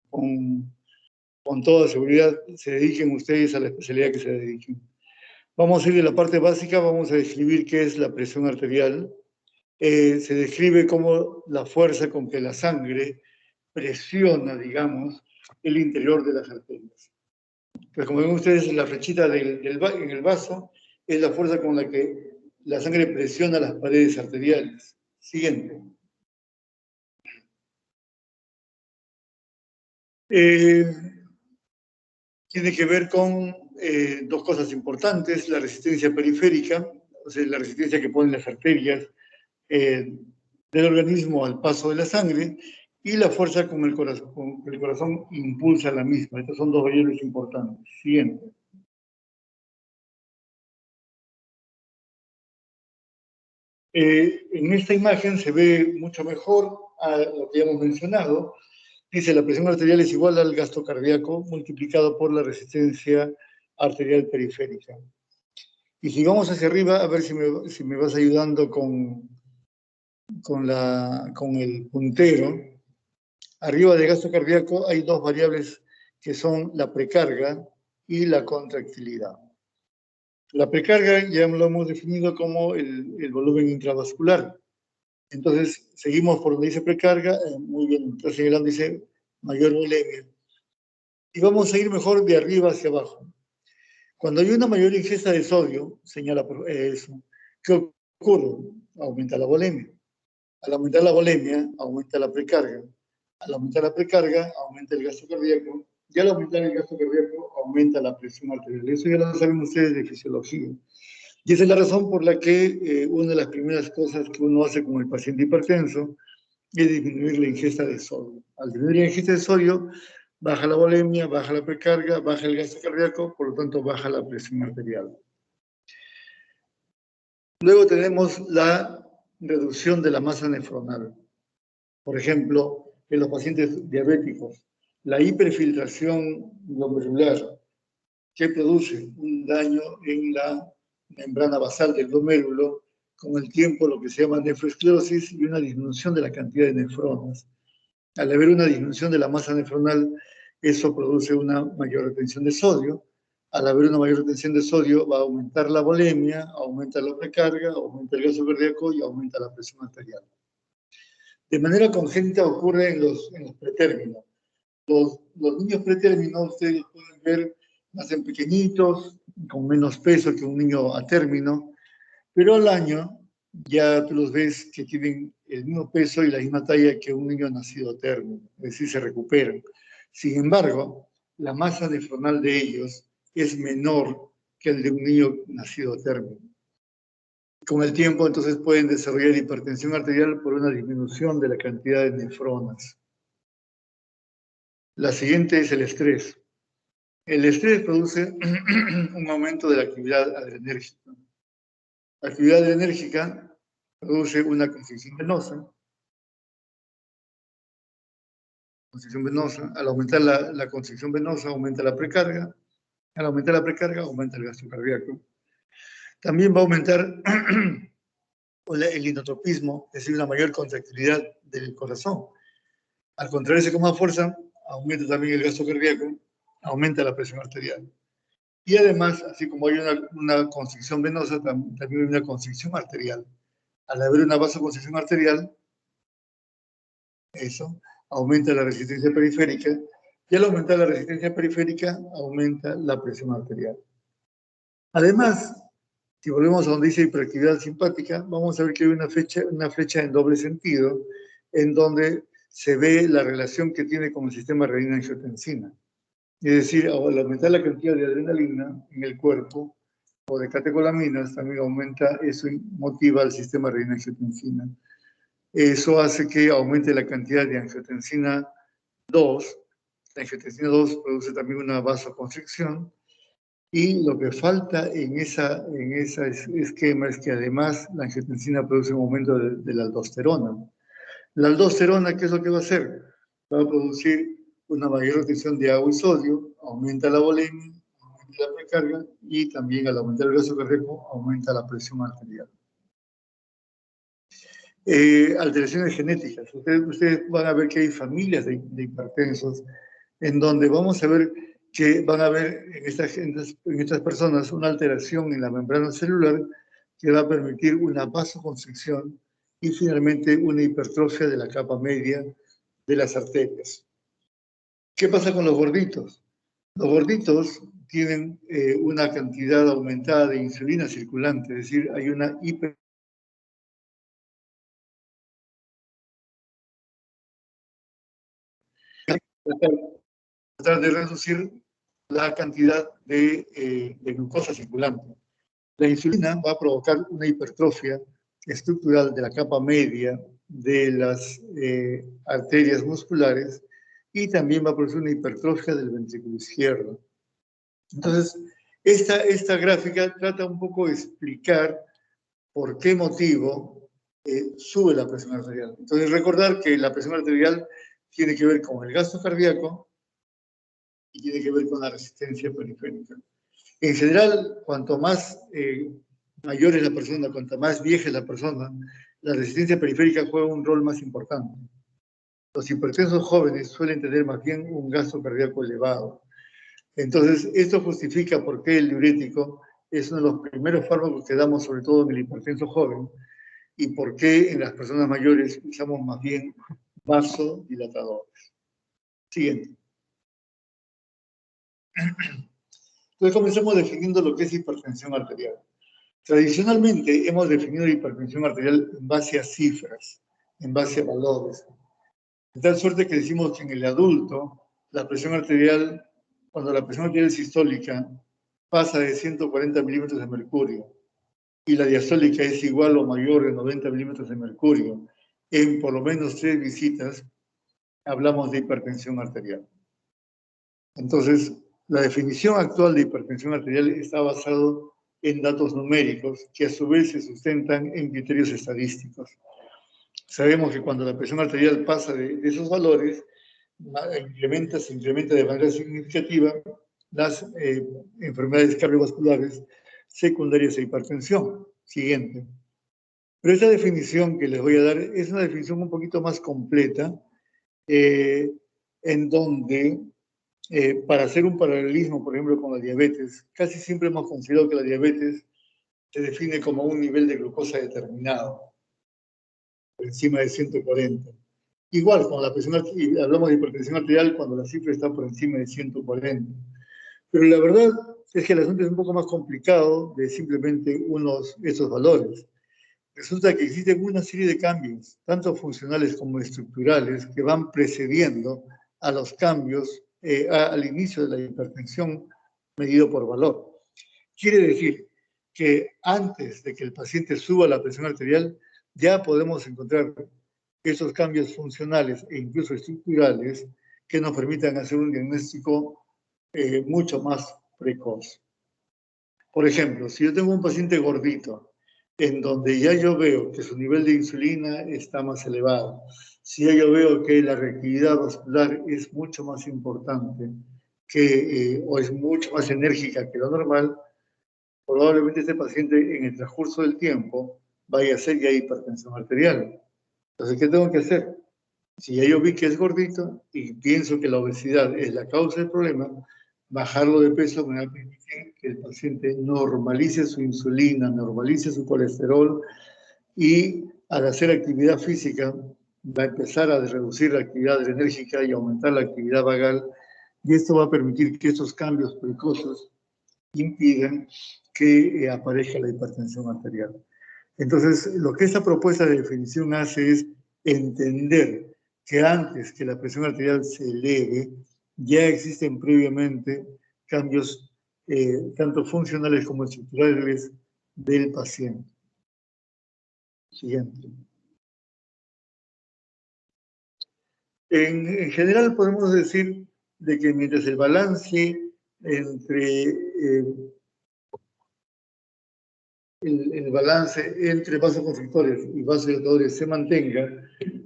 con toda seguridad se dediquen ustedes a la especialidad que se dediquen. Vamos a ir de la parte básica, vamos a describir qué es la presión arterial. Se describe como la fuerza con que la sangre presiona, digamos, el interior de las arterias. Pues como ven ustedes, la flechita en el vaso es la fuerza con la que la sangre presiona las paredes arteriales. Siguiente. Tiene que ver con dos cosas importantes: la resistencia periférica, o sea, la resistencia que ponen las arterias del organismo al paso de la sangre, y la fuerza con que el corazón impulsa la misma. Estos son dos variables importantes. Siguiente. En esta imagen se ve mucho mejor a lo que ya hemos mencionado. Dice, la presión arterial es igual al gasto cardíaco multiplicado por la resistencia arterial periférica. Y si vamos hacia arriba, a ver si me vas ayudando con el puntero. Arriba del gasto cardíaco hay dos variables que son la precarga y la contractilidad. La precarga ya lo hemos definido como el volumen intravascular. Entonces, seguimos por donde dice precarga, muy bien, está señalando, dice mayor volemia. Y vamos a ir mejor de arriba hacia abajo. Cuando hay una mayor ingesta de sodio, señala eso, ¿qué ocurre? Aumenta la volemia. Al aumentar la volemia, aumenta la precarga. Al aumentar la precarga, aumenta el gasto cardíaco. Y al aumentar el gasto cardíaco, aumenta la presión arterial. Eso ya lo saben ustedes de fisiología. Y esa es la razón por la que una de las primeras cosas que uno hace con el paciente hipertenso es disminuir la ingesta de sodio. Al disminuir la ingesta de sodio, baja la volemia, baja la precarga, baja el gasto cardíaco, por lo tanto baja la presión arterial. Luego tenemos la reducción de la masa nefronal. Por ejemplo, en los pacientes diabéticos, la hiperfiltración glomerular, que produce un daño en la membrana basal del glomérulo, con el tiempo lo que se llama nefroesclerosis y una disminución de la cantidad de nefronas. Al haber una disminución de la masa nefronal, eso produce una mayor retención de sodio. Al haber una mayor retención de sodio, va a aumentar la volemia, aumenta la precarga, aumenta el gasto cardíaco y aumenta la presión arterial. De manera congénita ocurre en los pretérminos. Los niños pretérminos, ustedes pueden ver, nacen pequeñitos, con menos peso que un niño a término, pero al año ya tú los ves que tienen el mismo peso y la misma talla que un niño nacido a término, es decir, se recuperan. Sin embargo, la masa nefronal de ellos es menor que el de un niño nacido a término. Con el tiempo, entonces, pueden desarrollar hipertensión arterial por una disminución de la cantidad de nefronas. La siguiente es el estrés. El estrés produce un aumento de la actividad adrenérgica. La actividad adrenérgica produce una constricción venosa. Al aumentar la constricción venosa, aumenta la precarga. Al aumentar la precarga, aumenta el gasto cardíaco. También va a aumentar el inotropismo, es decir, una mayor contractilidad del corazón. Al contraerse con más fuerza, aumenta también el gasto cardíaco, aumenta la presión arterial. Y además, así como hay una constricción venosa, también hay una constricción arterial. Al haber una vasoconstricción arterial, eso aumenta la resistencia periférica, y al aumentar la resistencia periférica, aumenta la presión arterial. Además, si volvemos a donde dice hiperactividad simpática, vamos a ver que hay una flecha en doble sentido, en donde se ve la relación que tiene con el sistema renina-angiotensina. Es decir, al aumentar la cantidad de adrenalina en el cuerpo, o de catecolaminas, también aumenta, eso motiva al sistema renina-angiotensina. Eso hace que aumente la cantidad de angiotensina 2. La angiotensina 2 produce también una vasoconstricción, y lo que falta en ese esquema es que además la angiotensina produce un aumento de la aldosterona. La aldosterona, ¿qué es lo que va a hacer? Va a producir una mayor retención de agua y sodio, aumenta la volemia, aumenta la precarga, y también al aumentar el gasto cardíaco aumenta la presión arterial. Alteraciones genéticas. Ustedes van a ver que hay familias de hipertensos en donde vamos a ver que van a haber en estas personas una alteración en la membrana celular que va a permitir una vasoconstricción y finalmente una hipertrofia de la capa media de las arterias. ¿Qué pasa con los gorditos? Los gorditos tienen una cantidad aumentada de insulina circulante, es decir, hay una tratar de reducir la cantidad de glucosa circulante. La insulina va a provocar una hipertrofia estructural de la capa media de las arterias musculares y también va a producir una hipertrofia del ventrículo izquierdo. Entonces, esta gráfica trata un poco de explicar por qué motivo sube la presión arterial. Entonces, recordar que la presión arterial tiene que ver con el gasto cardíaco y tiene que ver con la resistencia periférica. En general, cuanto más mayor es la persona, cuanto más vieja es la persona, la resistencia periférica juega un rol más importante. Los hipertensos jóvenes suelen tener más bien un gasto cardíaco elevado. Entonces, esto justifica por qué el diurético es uno de los primeros fármacos que damos, sobre todo en el hipertenso joven, y por qué en las personas mayores usamos más bien vasodilatadores. Siguiente. Entonces, comencemos definiendo lo que es hipertensión arterial. Tradicionalmente hemos definido la hipertensión arterial en base a cifras, en base a valores. De tal suerte que decimos que en el adulto, la presión arterial, cuando la presión arterial sistólica pasa de 140 milímetros de mercurio y la diastólica es igual o mayor de 90 milímetros de mercurio, en por lo menos 3 visitas, hablamos de hipertensión arterial. Entonces, la definición actual de hipertensión arterial está basado en datos numéricos que a su vez se sustentan en criterios estadísticos. Sabemos que cuando la presión arterial pasa de esos valores, se incrementa de manera significativa las enfermedades cardiovasculares secundarias a hipertensión. Siguiente. Pero esta definición que les voy a dar es una definición un poquito más completa, en donde para hacer un paralelismo, por ejemplo, con la diabetes, casi siempre hemos considerado que la diabetes se define como un nivel de glucosa determinado, por encima de 140. Igual, cuando la presión arterial, hablamos de hipertensión arterial cuando la cifra está por encima de 140. Pero la verdad es que el asunto es un poco más complicado de simplemente esos valores. Resulta que existen una serie de cambios, tanto funcionales como estructurales, que van precediendo a los cambios al inicio de la hipertensión medido por valor. Quiere decir que antes de que el paciente suba la presión arterial, ya podemos encontrar esos cambios funcionales e incluso estructurales que nos permitan hacer un diagnóstico mucho más precoz. Por ejemplo, si yo tengo un paciente gordito, en donde ya yo veo que su nivel de insulina está más elevado, si ya yo veo que la reactividad vascular es mucho más importante o es mucho más enérgica que lo normal, probablemente este paciente en el transcurso del tiempo vaya a ser ya hipertensión arterial. Entonces, ¿qué tengo que hacer? Si ya yo vi que es gordito y pienso que la obesidad es la causa del problema, bajarlo de peso me va a permitir que el paciente normalice su insulina, normalice su colesterol y al hacer actividad física va a empezar a reducir la actividad adrenérgica y aumentar la actividad vagal, y esto va a permitir que estos cambios precoces impidan que aparezca la hipertensión arterial. Entonces, lo que esta propuesta de definición hace es entender que antes que la presión arterial se eleve, ya existen previamente cambios tanto funcionales como estructurales del paciente. Siguiente. En general podemos decir de que mientras el balance entre el balance entre vasoconstrictores y vasodilatadores se mantenga,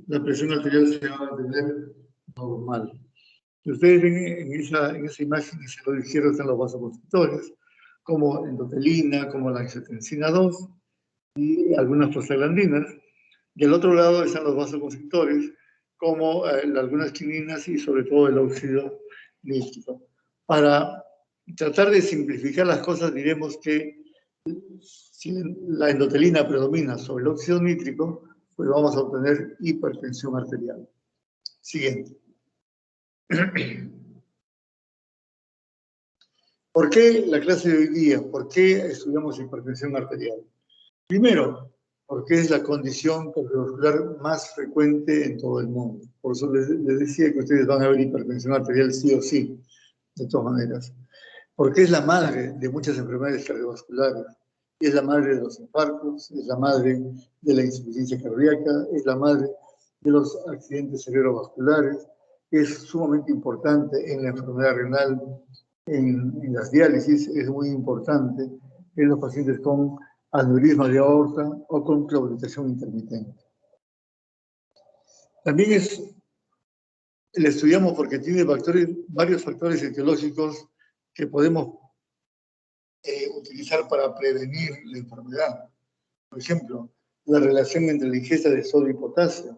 la presión arterial se va a mantener normal. Si ustedes ven en esa imagen, en el lado izquierdo están los vasoconstrictores, como endotelina, como la angiotensina 2 y algunas prostaglandinas. Y al otro lado están los vasoconstrictores, como algunas quininas y sobre todo el óxido nítrico. Para tratar de simplificar las cosas, diremos que si la endotelina predomina sobre el óxido nítrico, pues vamos a obtener hipertensión arterial. Siguiente. ¿Por qué la clase de hoy día? ¿Por qué estudiamos hipertensión arterial? Primero, porque es la condición cardiovascular más frecuente en todo el mundo. Por eso les decía que ustedes van a ver hipertensión arterial sí o sí, de todas maneras. Porque es la madre de muchas enfermedades cardiovasculares. Es la madre de los infartos, es la madre de la insuficiencia cardíaca, es la madre de los accidentes cerebrovasculares, es sumamente importante en la enfermedad renal, en las diálisis, es muy importante en los pacientes con aneurisma de aorta o con claudicación intermitente. También la estudiamos porque tiene varios factores etiológicos que podemos utilizar para prevenir la enfermedad. Por ejemplo, la relación entre la ingesta de sodio y potasio.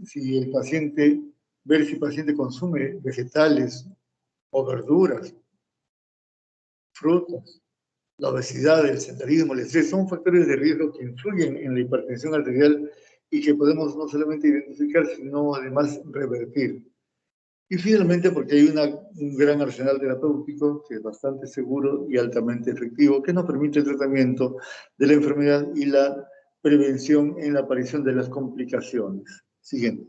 Si el paciente, ver si el paciente consume vegetales o verduras, frutas, la obesidad, el sedentarismo, el estrés, son factores de riesgo que influyen en la hipertensión arterial y que podemos no solamente identificar, sino además revertir. Y finalmente porque hay un gran arsenal terapéutico que es bastante seguro y altamente efectivo, que nos permite el tratamiento de la enfermedad y la prevención en la aparición de las complicaciones. Siguiente.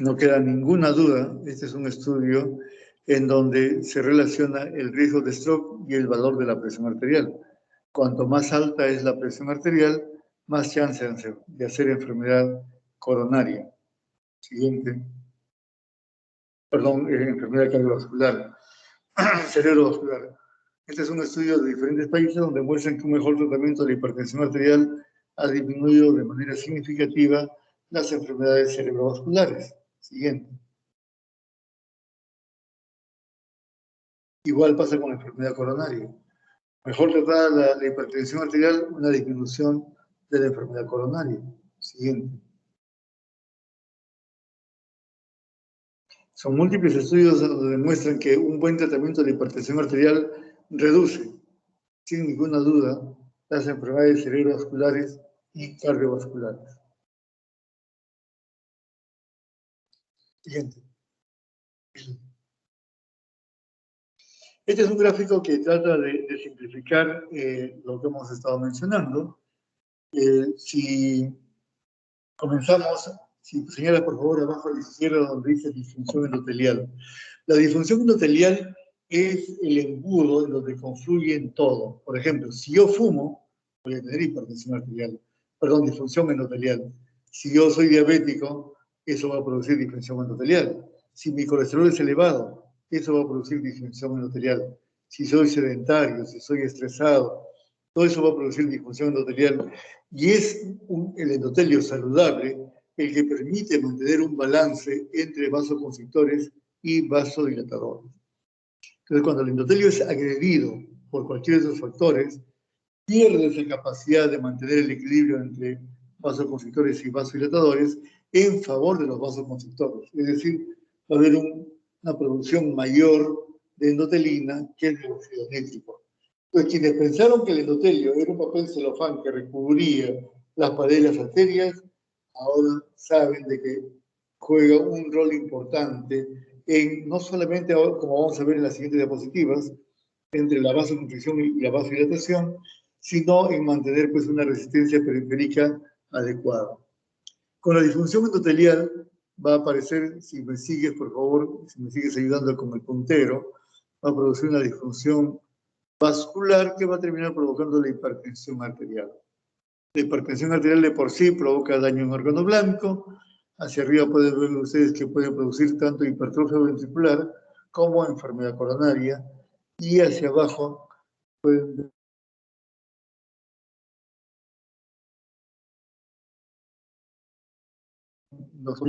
No queda ninguna duda, este es un estudio en donde se relaciona el riesgo de stroke y el valor de la presión arterial. Cuanto más alta es la presión arterial, más chance de hacer enfermedad coronaria. Siguiente. Perdón, enfermedad cardiovascular, cerebrovascular. Este es un estudio de diferentes países donde muestran que un mejor tratamiento de la hipertensión arterial ha disminuido de manera significativa las enfermedades cerebrovasculares. Siguiente. Igual pasa con la enfermedad coronaria. Mejor tratada la hipertensión arterial, una disminución de la enfermedad coronaria. Siguiente. Son múltiples estudios donde demuestran que un buen tratamiento de la hipertensión arterial reduce, sin ninguna duda, las enfermedades cerebrovasculares y cardiovasculares. Siguiente. Este es un gráfico que trata de simplificar lo que hemos estado mencionando. Si comenzamos, si señala por favor abajo a la izquierda donde dice disfunción endotelial. La disfunción endotelial es el embudo en donde confluyen todo. Por ejemplo, si yo fumo, voy a tener hipertensión arterial, perdón, disfunción endotelial. Si yo soy diabético, eso va a producir disfunción endotelial. Si mi colesterol es elevado, eso va a producir disfunción endotelial. Si soy sedentario, si soy estresado, todo eso va a producir disfunción endotelial. Y es el endotelio saludable el que permite mantener un balance entre vasoconstrictores y vasodilatadores. Entonces, cuando el endotelio es agredido por cualquiera de esos factores, pierde esa capacidad de mantener el equilibrio entre vasoconstrictores y vasodilatadores en favor de los vasoconstrictores. Es decir, va a haber una producción mayor de endotelina que el dióxido nítrico. Entonces, quienes pensaron que el endotelio era un papel celofán que recubría las paredes de las arterias, ahora saben de que juega un rol importante en no solamente, como vamos a ver en las siguientes diapositivas, entre la vasoconstricción y la vasodilatación, sino en mantener pues, una resistencia periférica adecuada. Con la disfunción endotelial va a aparecer, si me sigues, por favor, si me sigues ayudando con el puntero, va a producir una disfunción vascular que va a terminar provocando la hipertensión arterial. La hipertensión arterial de por sí provoca daño en órgano blanco. Hacia arriba pueden ver ustedes que puede producir tanto hipertrofia ventricular como enfermedad coronaria. Y hacia abajo pueden ver los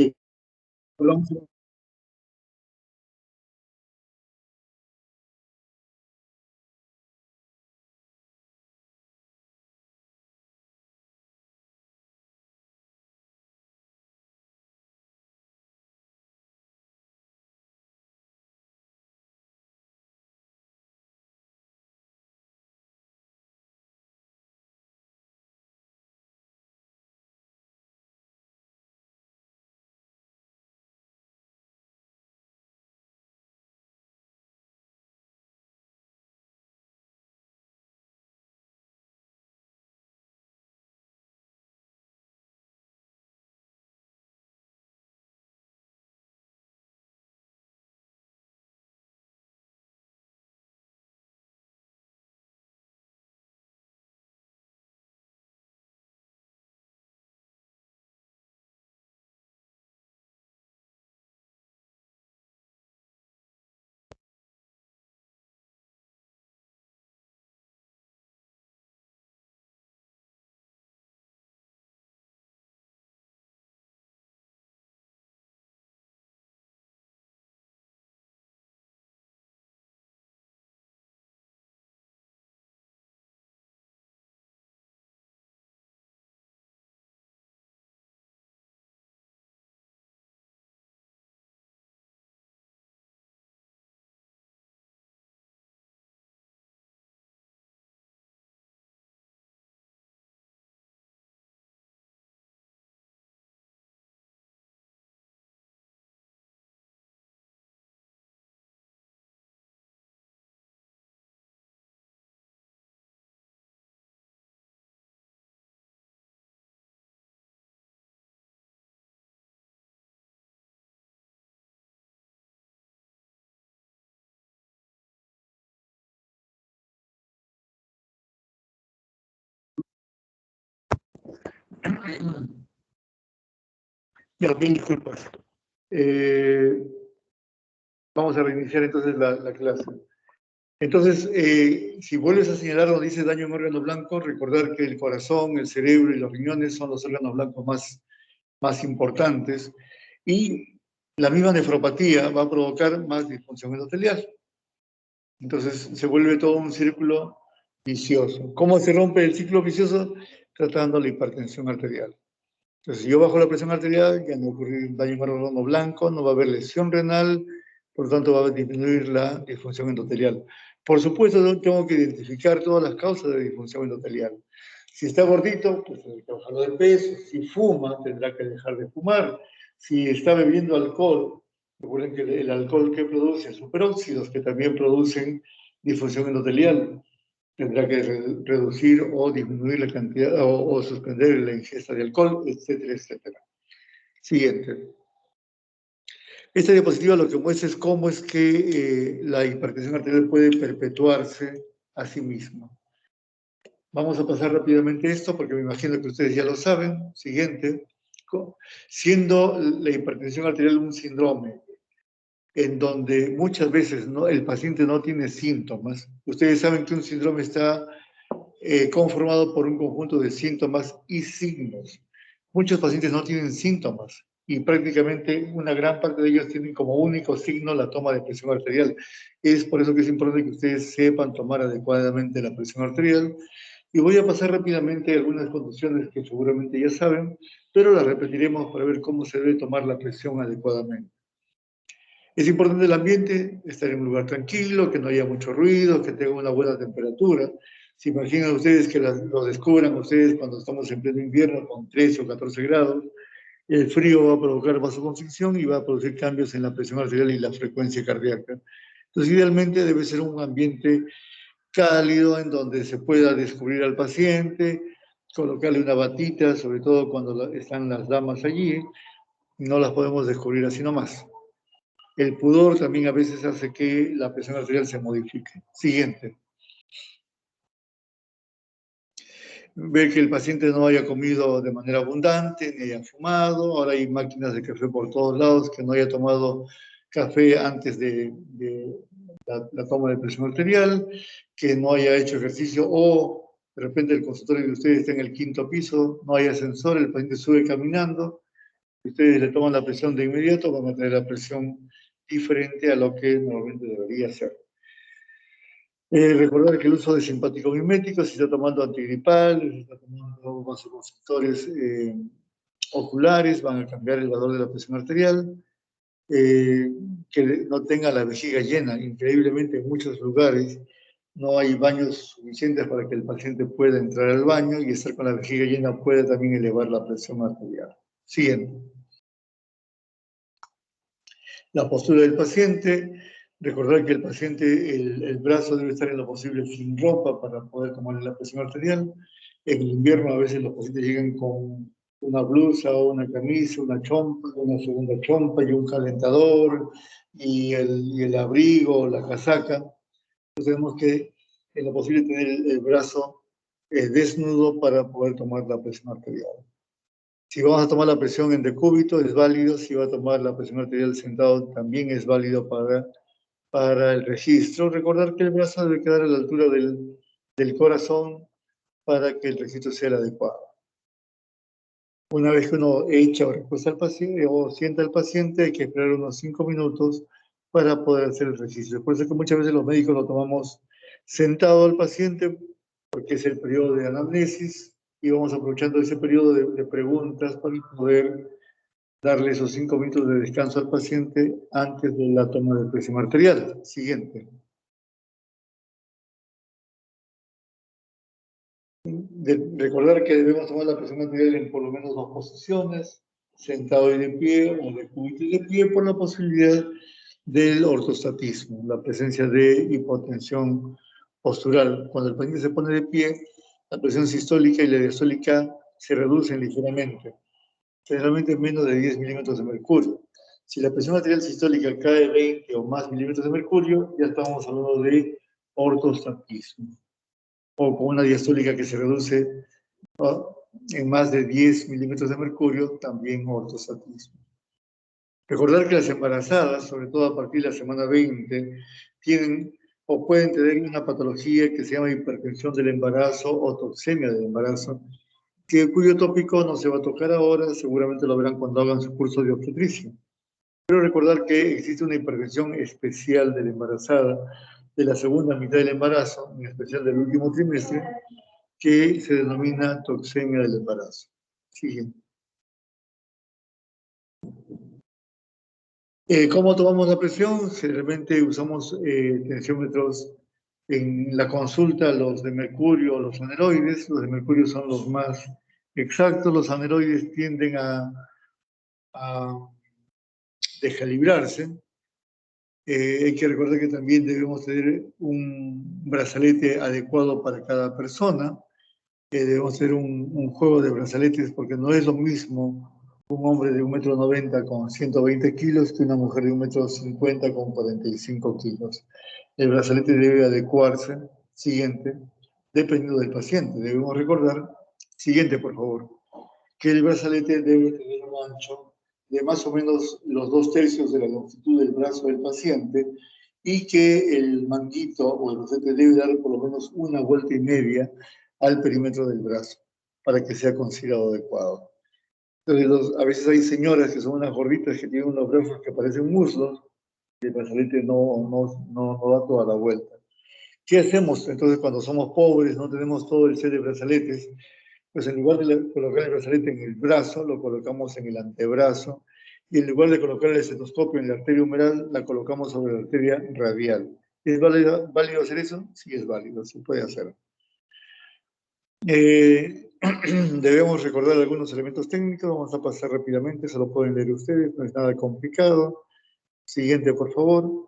Ya, mil disculpas. Vamos a reiniciar entonces la clase. Entonces, si vuelves a señalar donde dice daño en órgano blanco, recordar que el corazón, el cerebro y los riñones son los órganos blancos más importantes, y la misma nefropatía va a provocar más disfunción endotelial. Entonces se vuelve todo un círculo vicioso. ¿Cómo se rompe el ciclo vicioso? Tratando la hipertensión arterial. Entonces, si yo bajo la presión arterial, ya no va a ocurrir daño en órgano blanco, no va a haber lesión renal, por lo tanto va a disminuir la disfunción endotelial. Por supuesto, tengo que identificar todas las causas de disfunción endotelial. Si está gordito, pues tendrá que bajarlo de peso. Si fuma, tendrá que dejar de fumar. Si está bebiendo alcohol, recuerden que el alcohol que produce superóxidos, que también producen disfunción endotelial, tendrá que reducir o disminuir la cantidad o suspender la ingesta de alcohol, etcétera, etcétera. Siguiente. Esta diapositiva lo que muestra es cómo es que la hipertensión arterial puede perpetuarse a sí misma. Vamos a pasar rápidamente esto porque me imagino que ustedes ya lo saben. Siguiente. Siendo la hipertensión arterial un síndrome en donde muchas veces el paciente no tiene síntomas. Ustedes saben que un síndrome está conformado por un conjunto de síntomas y signos. Muchos pacientes no tienen síntomas y prácticamente una gran parte de ellos tienen como único signo la toma de presión arterial. Es por eso que es importante que ustedes sepan tomar adecuadamente la presión arterial. Y voy a pasar rápidamente algunas condiciones que seguramente ya saben, pero las repetiremos para ver cómo se debe tomar la presión adecuadamente. Es importante el ambiente, estar en un lugar tranquilo, que no haya mucho ruido, que tenga una buena temperatura. Se imaginan ustedes que lo descubran ustedes cuando estamos en pleno invierno con 13 o 14 grados. El frío va a provocar vasoconstricción y va a producir cambios en la presión arterial y la frecuencia cardíaca. Entonces, idealmente debe ser un ambiente cálido en donde se pueda descubrir al paciente, colocarle una batita, sobre todo cuando están las damas allí. No las podemos descubrir así nomás. El pudor también a veces hace que la presión arterial se modifique. Siguiente. Ver que el paciente no haya comido de manera abundante, ni haya fumado. Ahora hay máquinas de café por todos lados, que no haya tomado café antes de la toma de presión arterial, que no haya hecho ejercicio o de repente el consultorio de ustedes está en el 5.º piso, no hay ascensor, el paciente sube caminando, ustedes le toman la presión de inmediato, van a tener la presión diferente a lo que normalmente debería ser. Recordar que el uso de simpáticos miméticos, si está tomando antigripales, si está tomando vasoconstrictores oculares, van a cambiar el valor de la presión arterial. Que no tenga la vejiga llena. Increíblemente, en muchos lugares no hay baños suficientes para que el paciente pueda entrar al baño y estar con la vejiga llena puede también elevar la presión arterial. Siguiente. La postura del paciente. Recordar que el paciente, el brazo debe estar en lo posible sin ropa para poder tomar la presión arterial. En el invierno a veces los pacientes llegan con una blusa o una camisa, una chompa, una segunda chompa y un calentador y el abrigo, la casaca. Entonces tenemos que en lo posible tener el brazo desnudo para poder tomar la presión arterial. Si vamos a tomar la presión en decúbito es válido, si va a tomar la presión arterial sentado también es válido para el registro. Recordar que el brazo debe quedar a la altura del corazón para que el registro sea el adecuado. Una vez que uno echa o reposa al paciente o sienta al paciente, hay que esperar unos 5 minutos para poder hacer el registro. Por eso es que muchas veces los médicos lo tomamos sentado al paciente, porque es el periodo de anamnesis, y vamos aprovechando ese periodo de preguntas para poder darle esos 5 minutos de descanso al paciente antes de la toma de presión arterial. Siguiente. Recordar que debemos tomar la presión arterial en por lo menos 2 posiciones, sentado y de pie, o de cúbito y de pie, por la posibilidad del ortostatismo, la presencia de hipotensión postural. Cuando el paciente se pone de pie, la presión sistólica y la diastólica se reducen ligeramente, generalmente menos de 10 milímetros de mercurio. Si la presión arterial sistólica cae 20 o más milímetros de mercurio, ya estamos hablando de ortostatismo, o con una diastólica que se reduce en más de 10 milímetros de mercurio, también ortostatismo. Recordar que las embarazadas, sobre todo a partir de la semana 20, tienen o pueden tener una patología que se llama hipertensión del embarazo o toxemia del embarazo, cuyo tópico no se va a tocar ahora, seguramente lo verán cuando hagan su curso de obstetricia. Pero recordar que existe una hipertensión especial de la embarazada, de la segunda mitad del embarazo, en especial del último trimestre, que se denomina toxemia del embarazo. Siguiente. ¿Cómo tomamos la presión? Generalmente usamos tensiómetros en la consulta, los de mercurio, los aneroides. Los de mercurio son los más exactos. Los aneroides tienden a descalibrarse. Hay que recordar que también debemos tener un brazalete adecuado para cada persona. Debemos hacer un juego de brazaletes porque no es lo mismo un hombre de 1,90 m con 120 kilos que una mujer de 1,50 m con 45 kilos. El brazalete debe adecuarse, siguiente, dependiendo del paciente. Debemos recordar, siguiente por favor, que el brazalete debe tener un ancho de más o menos los 2/3 de la longitud del brazo del paciente y que el manguito o el brazalete debe dar por lo menos 1,5 vueltas al perímetro del brazo para que sea considerado adecuado. Entonces, a veces hay señoras que son unas gorditas que tienen unos brazos que parecen muslos y el brazalete no da toda la vuelta. ¿Qué hacemos entonces cuando somos pobres, no tenemos todo el set de brazaletes? Pues en lugar de colocar el brazalete en el brazo, lo colocamos en el antebrazo, y en lugar de colocar el estetoscopio en la arteria humeral, la colocamos sobre la arteria radial. ¿Es válido hacer eso? Sí, es válido, se puede hacer. Debemos recordar algunos elementos técnicos, vamos a pasar rápidamente, se lo pueden leer ustedes, no es nada complicado. Siguiente, por favor.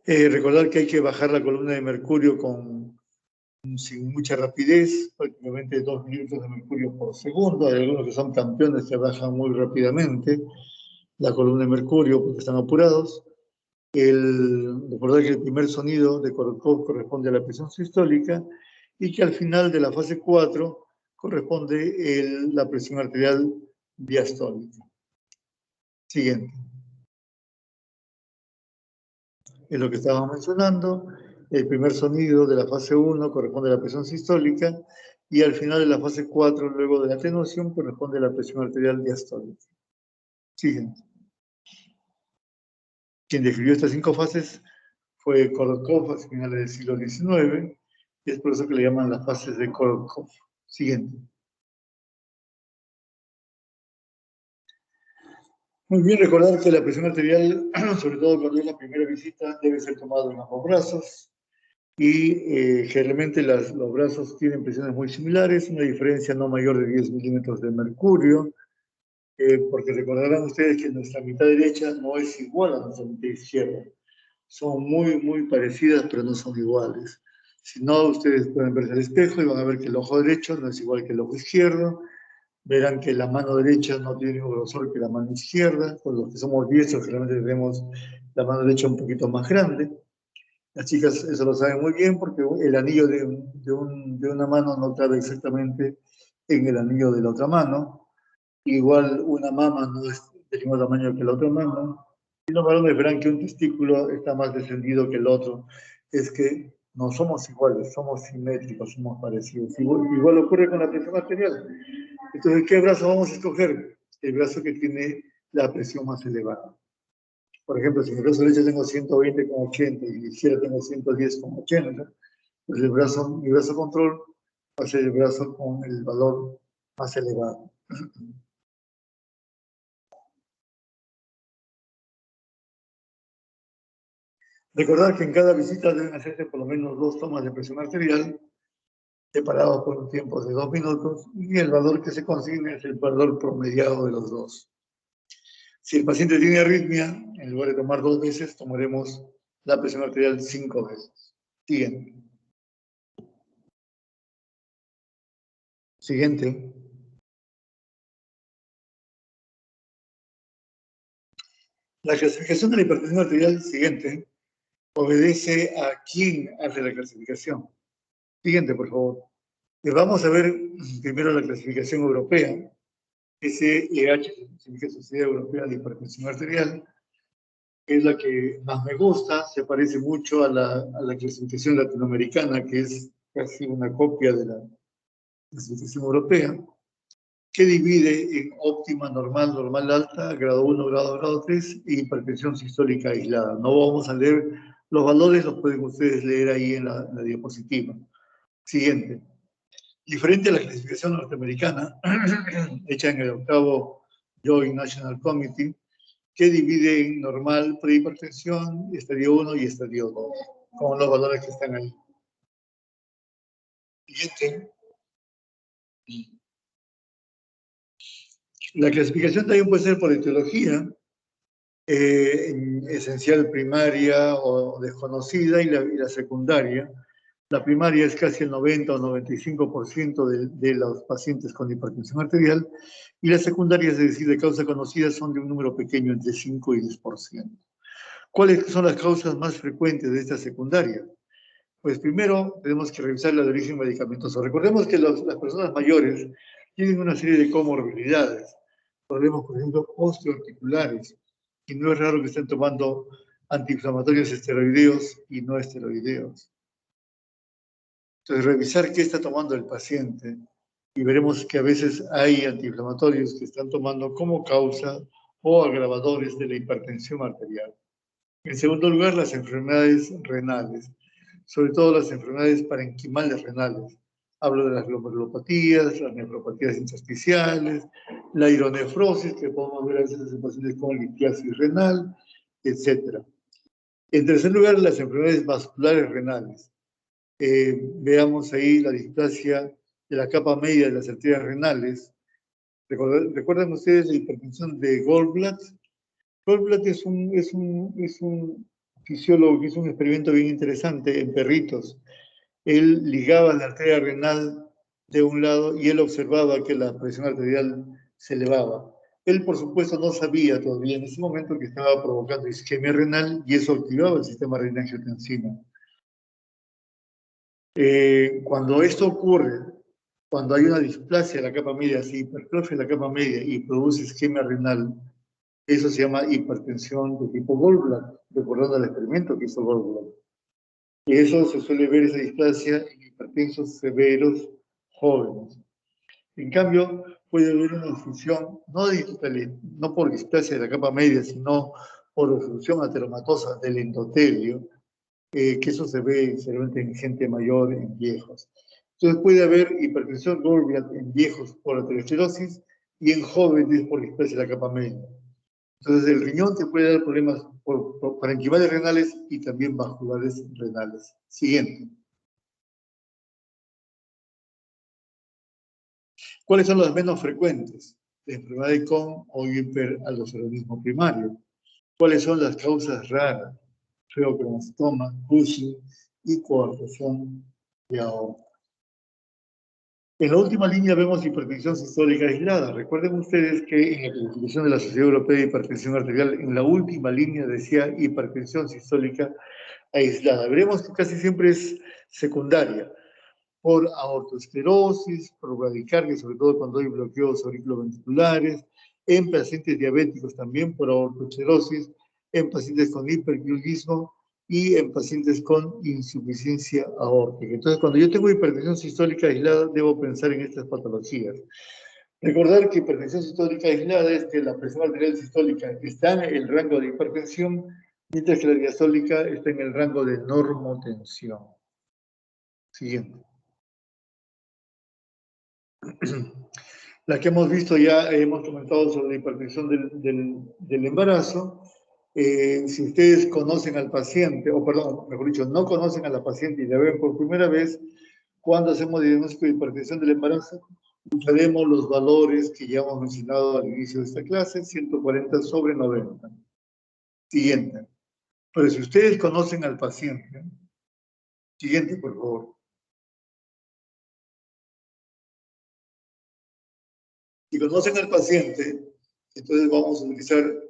Recordar que hay que bajar la columna de mercurio sin mucha rapidez, prácticamente 2 milímetros de mercurio por segundo. Hay algunos que son campeones que bajan muy rápidamente la columna de mercurio porque están apurados. Recordar que el primer sonido de Korotkov corresponde a la presión sistólica y que al final de la fase 4 corresponde la presión arterial diastólica. Siguiente. Es lo que estábamos mencionando. El primer sonido de la fase 1 corresponde a la presión sistólica y al final de la fase 4, luego de la atenuación, corresponde a la presión arterial diastólica. Siguiente. Quien describió estas 5 fases fue Korotkov a finales del siglo XIX y es por eso que le llaman las fases de Korotkov. Siguiente. Muy bien, recordar que la presión arterial, sobre todo cuando es la primera visita, debe ser tomada en ambos brazos. Y generalmente los brazos tienen presiones muy similares, una diferencia no mayor de 10 milímetros de mercurio, porque recordarán ustedes que nuestra mitad derecha no es igual a nuestra mitad izquierda. Son muy parecidas, pero no son iguales. Si no, ustedes pueden verse al espejo y van a ver que el ojo derecho no es igual que el ojo izquierdo. Verán que la mano derecha no tiene el mismo grosor que la mano izquierda. Por los que somos diestros, generalmente tenemos la mano derecha un poquito más grande. Las chicas eso lo saben muy bien porque el anillo de una mano no cabe exactamente en el anillo de la otra mano. Igual una mama no es del mismo tamaño que la otra mano. Y los varones verán que un testículo está más descendido que el otro. Es que no somos iguales, somos simétricos, somos parecidos. Igual ocurre con la presión arterial. Entonces, ¿qué brazo vamos a escoger? El brazo que tiene la presión más elevada. Por ejemplo, si en el brazo derecho tengo 120,80 y en la izquierda tengo 110,80, pues mi brazo control va a ser el brazo con el valor más elevado. Recordar que en cada visita deben hacerse por lo menos 2 tomas de presión arterial, separados por un tiempo de 2 minutos, y el valor que se consigne es el valor promediado de los dos. Si el paciente tiene arritmia, en lugar de tomar 2 veces, tomaremos la presión arterial 5 veces. Siguiente. Siguiente. La clasificación de la hipertensión arterial siguiente obedece a quién hace la clasificación. Siguiente, por favor. Vamos a ver primero la clasificación europea. SEH significa Sociedad Europea de Hipertensión Arterial, que es la que más me gusta, se parece mucho a la clasificación latinoamericana, que es casi una copia de la clasificación europea, que divide en óptima, normal, normal alta, grado 1, grado 3 y hipertensión sistólica aislada. No vamos a leer los valores, los pueden ustedes leer ahí en la diapositiva. Siguiente. Diferente a la clasificación norteamericana, hecha en el 8º Joint National Committee, que divide en normal, prehipertensión, estadio 1 y estadio 2, con los valores que están ahí. Siguiente. La clasificación también puede ser por etiología, esencial primaria o desconocida, y la secundaria. La primaria es casi el 90 o 95% de los pacientes con hipertensión arterial, y la secundaria, es decir, de causa conocida, son de un número pequeño, entre 5 y 10%. ¿Cuáles son las causas más frecuentes de esta secundaria? Pues primero tenemos que revisar la de origen medicamentoso. Recordemos que las personas mayores tienen una serie de comorbilidades, problemas, por ejemplo, osteoarticulares, y no es raro que estén tomando antiinflamatorios esteroideos y no esteroideos. Entonces, revisar qué está tomando el paciente, y veremos que a veces hay antiinflamatorios que están tomando como causa o agravadores de la hipertensión arterial. En segundo lugar, las enfermedades renales, sobre todo las enfermedades parenquimales renales. Hablo de las glomerulopatías, las nefropatías intersticiales, la hidronefrosis, que podemos ver a veces en pacientes con litiasis renal, etc. En tercer lugar, las enfermedades vasculares renales. Veamos ahí la displasia de la capa media de las arterias renales. ¿Recuerdan ustedes la hipertensión de Goldblatt? Goldblatt es un fisiólogo que hizo un experimento bien interesante en perritos. Él ligaba la arteria renal de un lado y él observaba que la presión arterial se elevaba. Él, por supuesto, no sabía todavía en ese momento que estaba provocando isquemia renal y eso activaba el sistema renina-angiotensina. Cuando esto ocurre, cuando hay una displasia de la capa media, se hipertrofia la capa media y produce isquemia renal, eso se llama hipertensión de tipo Goldblatt, recordando el experimento que hizo Goldblatt. Y eso se suele ver, esa displasia, en hipertensos severos jóvenes. En cambio, puede haber una obstrucción, no por displasia de la capa media, sino por obstrucción ateromatosa del endotelio, que eso se ve generalmente en gente mayor, en viejos. Entonces puede haber hipertensión Goldblatt en viejos por aterosclerosis y en jóvenes por displasia de la capa media. Entonces el riñón te puede dar problemas por parenquimales renales y también vasculares renales. Siguiente. ¿Cuáles son las menos frecuentes? La enfermedad de Crohn o hiperaldosteronismo primario. ¿Cuáles son las causas raras? Feocromostoma, Cushing y coartación de aorta. En la última línea vemos hipertensión sistólica aislada. Recuerden ustedes que en la clasificación de la Sociedad Europea de Hipertensión Arterial, en la última línea decía hipertensión sistólica aislada. Veremos que casi siempre es secundaria, por aortoesclerosis, por bradicardia, sobre todo cuando hay bloqueos auriculoventriculares, en pacientes diabéticos también por aortoesclerosis, en pacientes con hipertiroidismo y en pacientes con insuficiencia aórtica. Entonces, cuando yo tengo hipertensión sistólica aislada, debo pensar en estas patologías. Recordar que hipertensión sistólica aislada es que la presión arterial sistólica está en el rango de hipertensión, mientras que la diastólica está en el rango de normotensión. Siguiente. La que hemos visto ya, hemos comentado sobre la hipertensión del embarazo. Si ustedes conocen al paciente, o perdón, mejor dicho, no conocen a la paciente y la ven por primera vez, cuando hacemos diagnóstico de hipertensión del embarazo, usaremos los valores que ya hemos mencionado al inicio de esta clase, 140/90. Siguiente. Pero si ustedes conocen al paciente, siguiente, por favor. Si conocen al paciente, entonces vamos a utilizar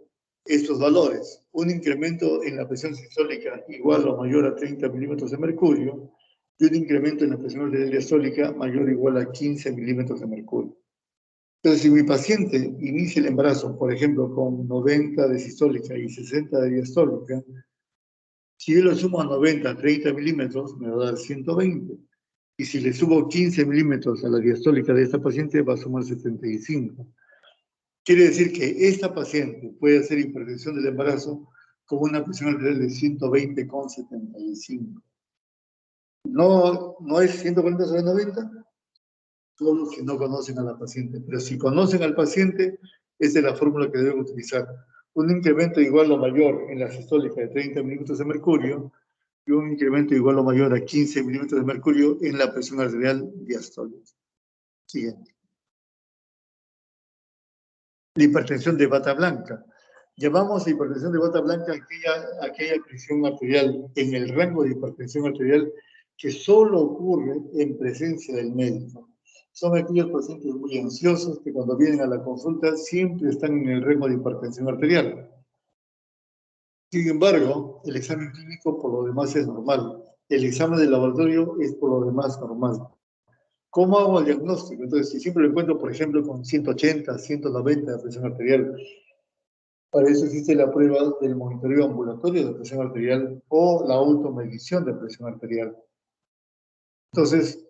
estos valores. Un incremento en la presión sistólica igual o mayor a 30 milímetros de mercurio y un incremento en la presión arterial diastólica mayor o igual a 15 milímetros de mercurio. Entonces, si mi paciente inicia el embarazo, por ejemplo, con 90 de sistólica y 60 de diastólica, si yo lo sumo a 90, 30 milímetros, me va a dar 120. Y si le subo 15 milímetros a la diastólica de esta paciente, va a sumar 75. Quiere decir que esta paciente puede hacer hipertensión del embarazo con una presión arterial de 120,75. No es 140 sobre 90, todos los que no conocen a la paciente. Pero si conocen al paciente, esa es la fórmula que deben utilizar. Un incremento igual o mayor en la sistólica de 30 milímetros de mercurio y un incremento igual o mayor a 15 milímetros de mercurio en la presión arterial diastólica. Siguiente. La hipertensión de bata blanca. Llamamos hipertensión de bata blanca aquella presión arterial en el rango de hipertensión arterial que solo ocurre en presencia del médico. Son aquellos pacientes muy ansiosos que cuando vienen a la consulta siempre están en el rango de hipertensión arterial. Sin embargo, el examen clínico por lo demás es normal. El examen de laboratorio es por lo demás normal. ¿Cómo hago el diagnóstico? Entonces, si siempre lo encuentro, por ejemplo, con 180, 190 de presión arterial, para eso existe la prueba del monitoreo ambulatorio de presión arterial o la automedición de presión arterial. Entonces,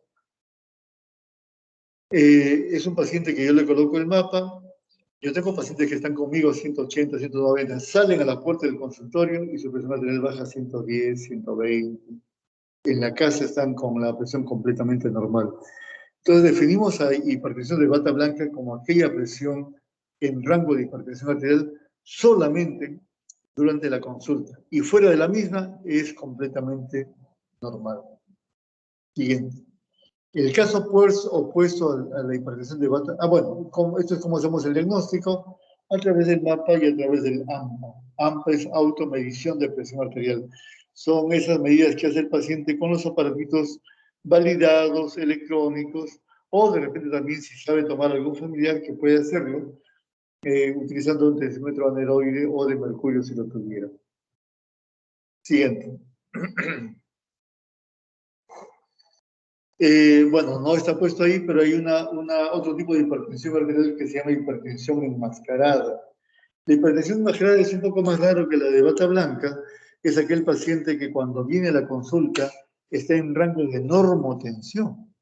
es un paciente que yo le coloco el mapa. Yo tengo pacientes que están conmigo 180, 190, salen a la puerta del consultorio y su presión arterial baja a 110, 120. En la casa están con la presión completamente normal. Entonces definimos a hipertensión de bata blanca como aquella presión en rango de hipertensión arterial solamente durante la consulta. Y fuera de la misma es completamente normal. Siguiente. El caso opuesto a la hipertensión de bata, bueno, esto es como hacemos el diagnóstico, a través del mapa y a través del AMPA. AMPA es automedición de presión arterial. Son esas medidas que hace el paciente con los aparatitos validados, electrónicos, o de repente también si sabe tomar algún familiar que puede hacerlo, utilizando un tensiómetro aneroide o de mercurio si lo tuviera. Siguiente. Bueno, no está puesto ahí, pero hay otro tipo de hipertensión arterial que se llama hipertensión enmascarada. La hipertensión enmascarada es un poco más raro que la de bata blanca. Es aquel paciente que cuando viene a la consulta está en rango de normotensión.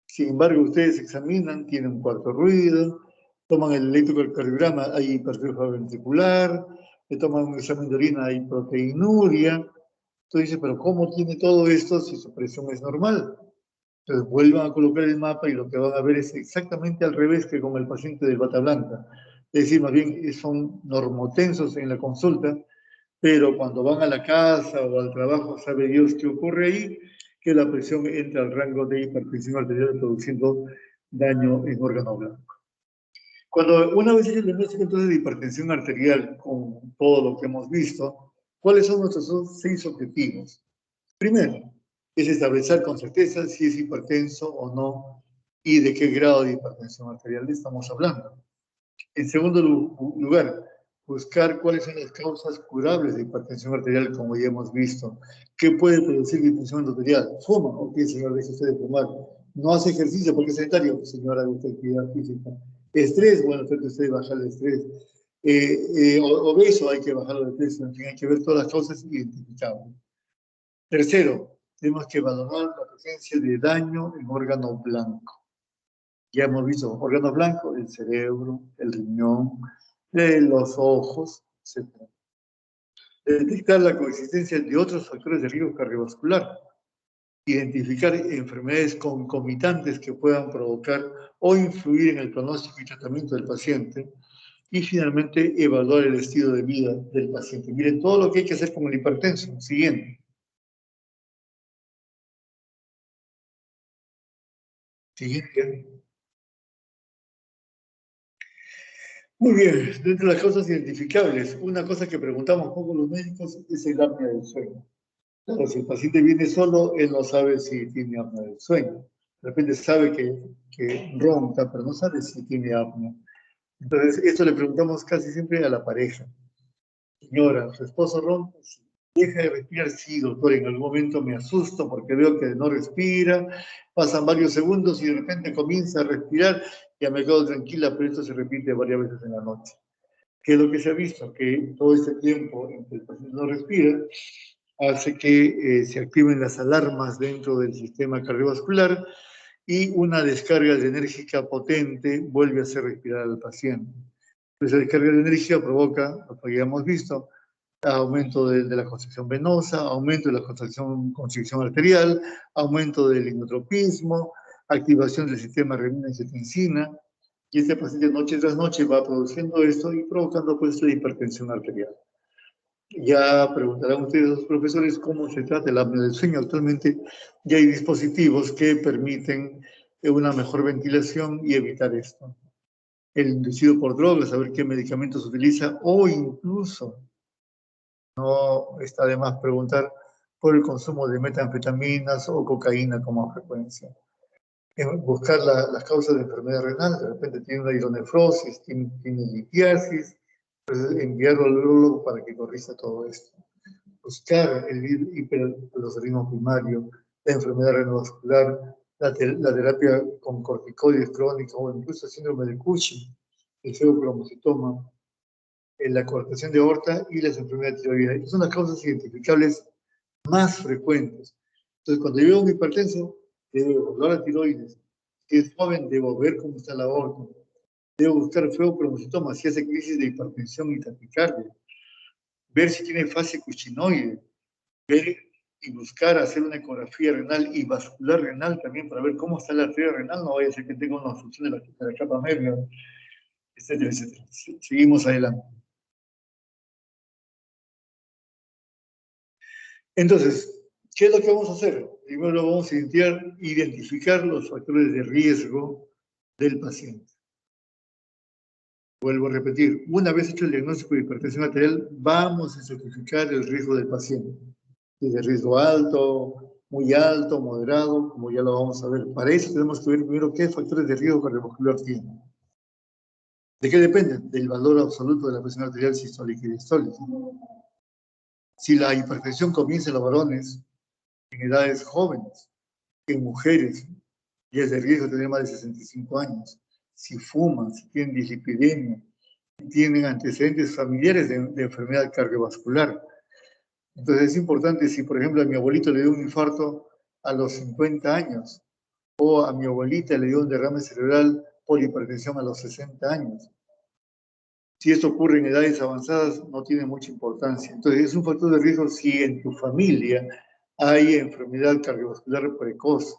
Sin embargo, ustedes examinan, tiene un cuarto ruido, toman el electrocardiograma, hay hipertrofia ventricular, le toman un examen de orina, hay proteinuria. Entonces dice, pero ¿cómo tiene todo esto si su presión es normal? Entonces vuelvan a colocar el mapa y lo que van a ver es exactamente al revés que con el paciente del bata blanca. Es decir, más bien son normotensos en la consulta, pero cuando van a la casa o al trabajo, sabe Dios qué ocurre ahí, que la presión entra al rango de hipertensión arterial produciendo daño en órgano blanco. Cuando una vez hecho el diagnóstico entonces de hipertensión arterial con todo lo que hemos visto, ¿cuáles son nuestros 6 objetivos? Primero, es establecer con certeza si es hipertenso o no y de qué grado de hipertensión arterial estamos hablando. En segundo lugar, buscar cuáles son las causas curables de hipertensión arterial, como ya hemos visto. ¿Qué puede producir hipertensión arterial? ¿Fuma? Ok, señor, deje usted de fumar. ¿No hace ejercicio porque es sedentario? Señora, usted actividad física. ¿Estrés? Bueno, trate usted de bajar el estrés. Obeso, hay que bajarlo de peso. En fin, hay que ver todas las causas identificables. Tercero, tenemos que valorar la presencia de daño en órgano blanco. Ya hemos visto órganos blancos, el cerebro, el riñón, los ojos, etc. Detectar la coexistencia de otros factores de riesgo cardiovascular. Identificar enfermedades concomitantes que puedan provocar o influir en el pronóstico y tratamiento del paciente. Y finalmente, evaluar el estilo de vida del paciente. Miren todo lo que hay que hacer con el hipertenso. Siguiente. Siguiente. Muy bien, dentro de las causas identificables, una cosa que preguntamos poco los médicos es el apnea del sueño. Claro, si el paciente viene solo, él no sabe si tiene apnea del sueño. De repente sabe que ronca, pero no sabe si tiene apnea. Entonces, esto le preguntamos casi siempre a la pareja. Señora, ¿su esposo ronca? Sí. Deja de respirar, sí, doctor, en algún momento me asusto porque veo que no respira, pasan varios segundos y de repente comienza a respirar, ya me quedo tranquila, pero esto se repite varias veces en la noche. ¿Qué es lo que se ha visto? Que todo este tiempo en que el paciente no respira hace que se activen las alarmas dentro del sistema cardiovascular y una descarga de enérgica potente vuelve a hacer respirar al paciente. Esa descarga de energía provoca, lo que ya hemos visto, aumento de la constricción venosa, aumento de la constricción arterial, aumento del inotropismo, activación del sistema renina-angiotensina, y este paciente noche tras noche va produciendo esto y provocando pues la hipertensión arterial. Ya preguntarán ustedes a los profesores cómo se trata el apnea del sueño. Actualmente ya hay dispositivos que permiten una mejor ventilación y evitar esto. El inducido por drogas, saber qué medicamentos utiliza o incluso no está de más preguntar por el consumo de metanfetaminas o cocaína como frecuencia. Buscar las causas de enfermedad renal, de repente tiene una hidronefrosis, tiene litiasis, pues enviarlo al urologo para que corrija todo esto. Buscar el hiperaldosteronismo primario, la enfermedad renovascular, la terapia con corticoides crónicos o incluso el síndrome de Cushing, el feocromocitoma, la coartación de aorta y las enfermedades tiroideas. Estas son las causas identificables más frecuentes. Entonces, cuando yo veo un hipertenso, debo evaluar la tiroides. Si es joven, debo ver cómo está la aorta. Debo buscar feocromocitoma, si hace crisis de hipertensión y taquicardia. Ver si tiene fase cushinoide. Ver y buscar hacer una ecografía renal y vascular renal también para ver cómo está la arteria renal. No vaya a ser que tenga una obstrucción de la capa media, etcétera, etcétera. Seguimos adelante. Entonces, ¿qué es lo que vamos a hacer? Primero vamos a identificar los factores de riesgo del paciente. Vuelvo a repetir, una vez hecho el diagnóstico de hipertensión arterial, vamos a certificar el riesgo del paciente. Si de riesgo alto, muy alto, moderado, como ya lo vamos a ver. Para eso tenemos que ver primero qué factores de riesgo cardiovascular tiene. ¿De qué depende? Del valor absoluto de la presión arterial sistólica y diastólica. Si la hipertensión comienza en los varones en edades jóvenes, en mujeres, y es de riesgo tener más de 65 años, si fuman, si tienen dislipidemia, si tienen antecedentes familiares de enfermedad cardiovascular. Entonces es importante, si por ejemplo a mi abuelito le dio un infarto a los 50 años, o a mi abuelita le dio un derrame cerebral por hipertensión a los 60 años. Si esto ocurre en edades avanzadas, no tiene mucha importancia. Entonces es un factor de riesgo si en tu familia hay enfermedad cardiovascular precoz.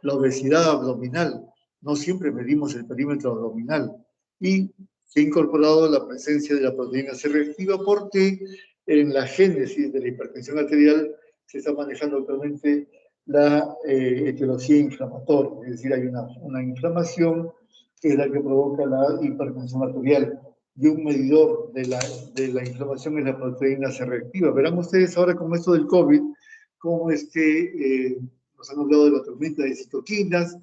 La obesidad abdominal, no siempre medimos el perímetro abdominal, y se ha incorporado la presencia de la proteína C reactiva porque en la génesis de la hipertensión arterial se está manejando actualmente la etiología inflamatoria, es decir, hay una inflamación que es la que provoca la hipertensión arterial, y un medidor de la inflamación es la proteína C reactiva. Verán ustedes ahora con esto del COVID, cómo es que nos han hablado de la tormenta de citoquinas,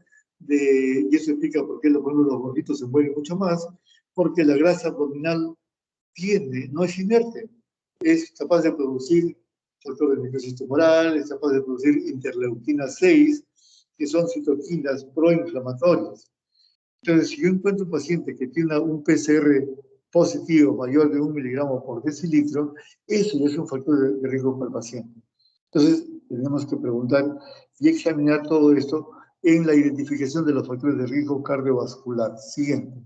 y eso explica por qué los gorditos se mueren mucho más, porque la grasa abdominal no es inerte, es capaz de producir factores de necrosis tumoral, es capaz de producir interleuquina 6, que son citoquinas proinflamatorias. Entonces, si yo encuentro un paciente que tiene un PCR positivo mayor de 1 miligramo por decilitro, eso ya es un factor de riesgo para el paciente. Entonces, tenemos que preguntar y examinar todo esto en la identificación de los factores de riesgo cardiovascular. Siguiente.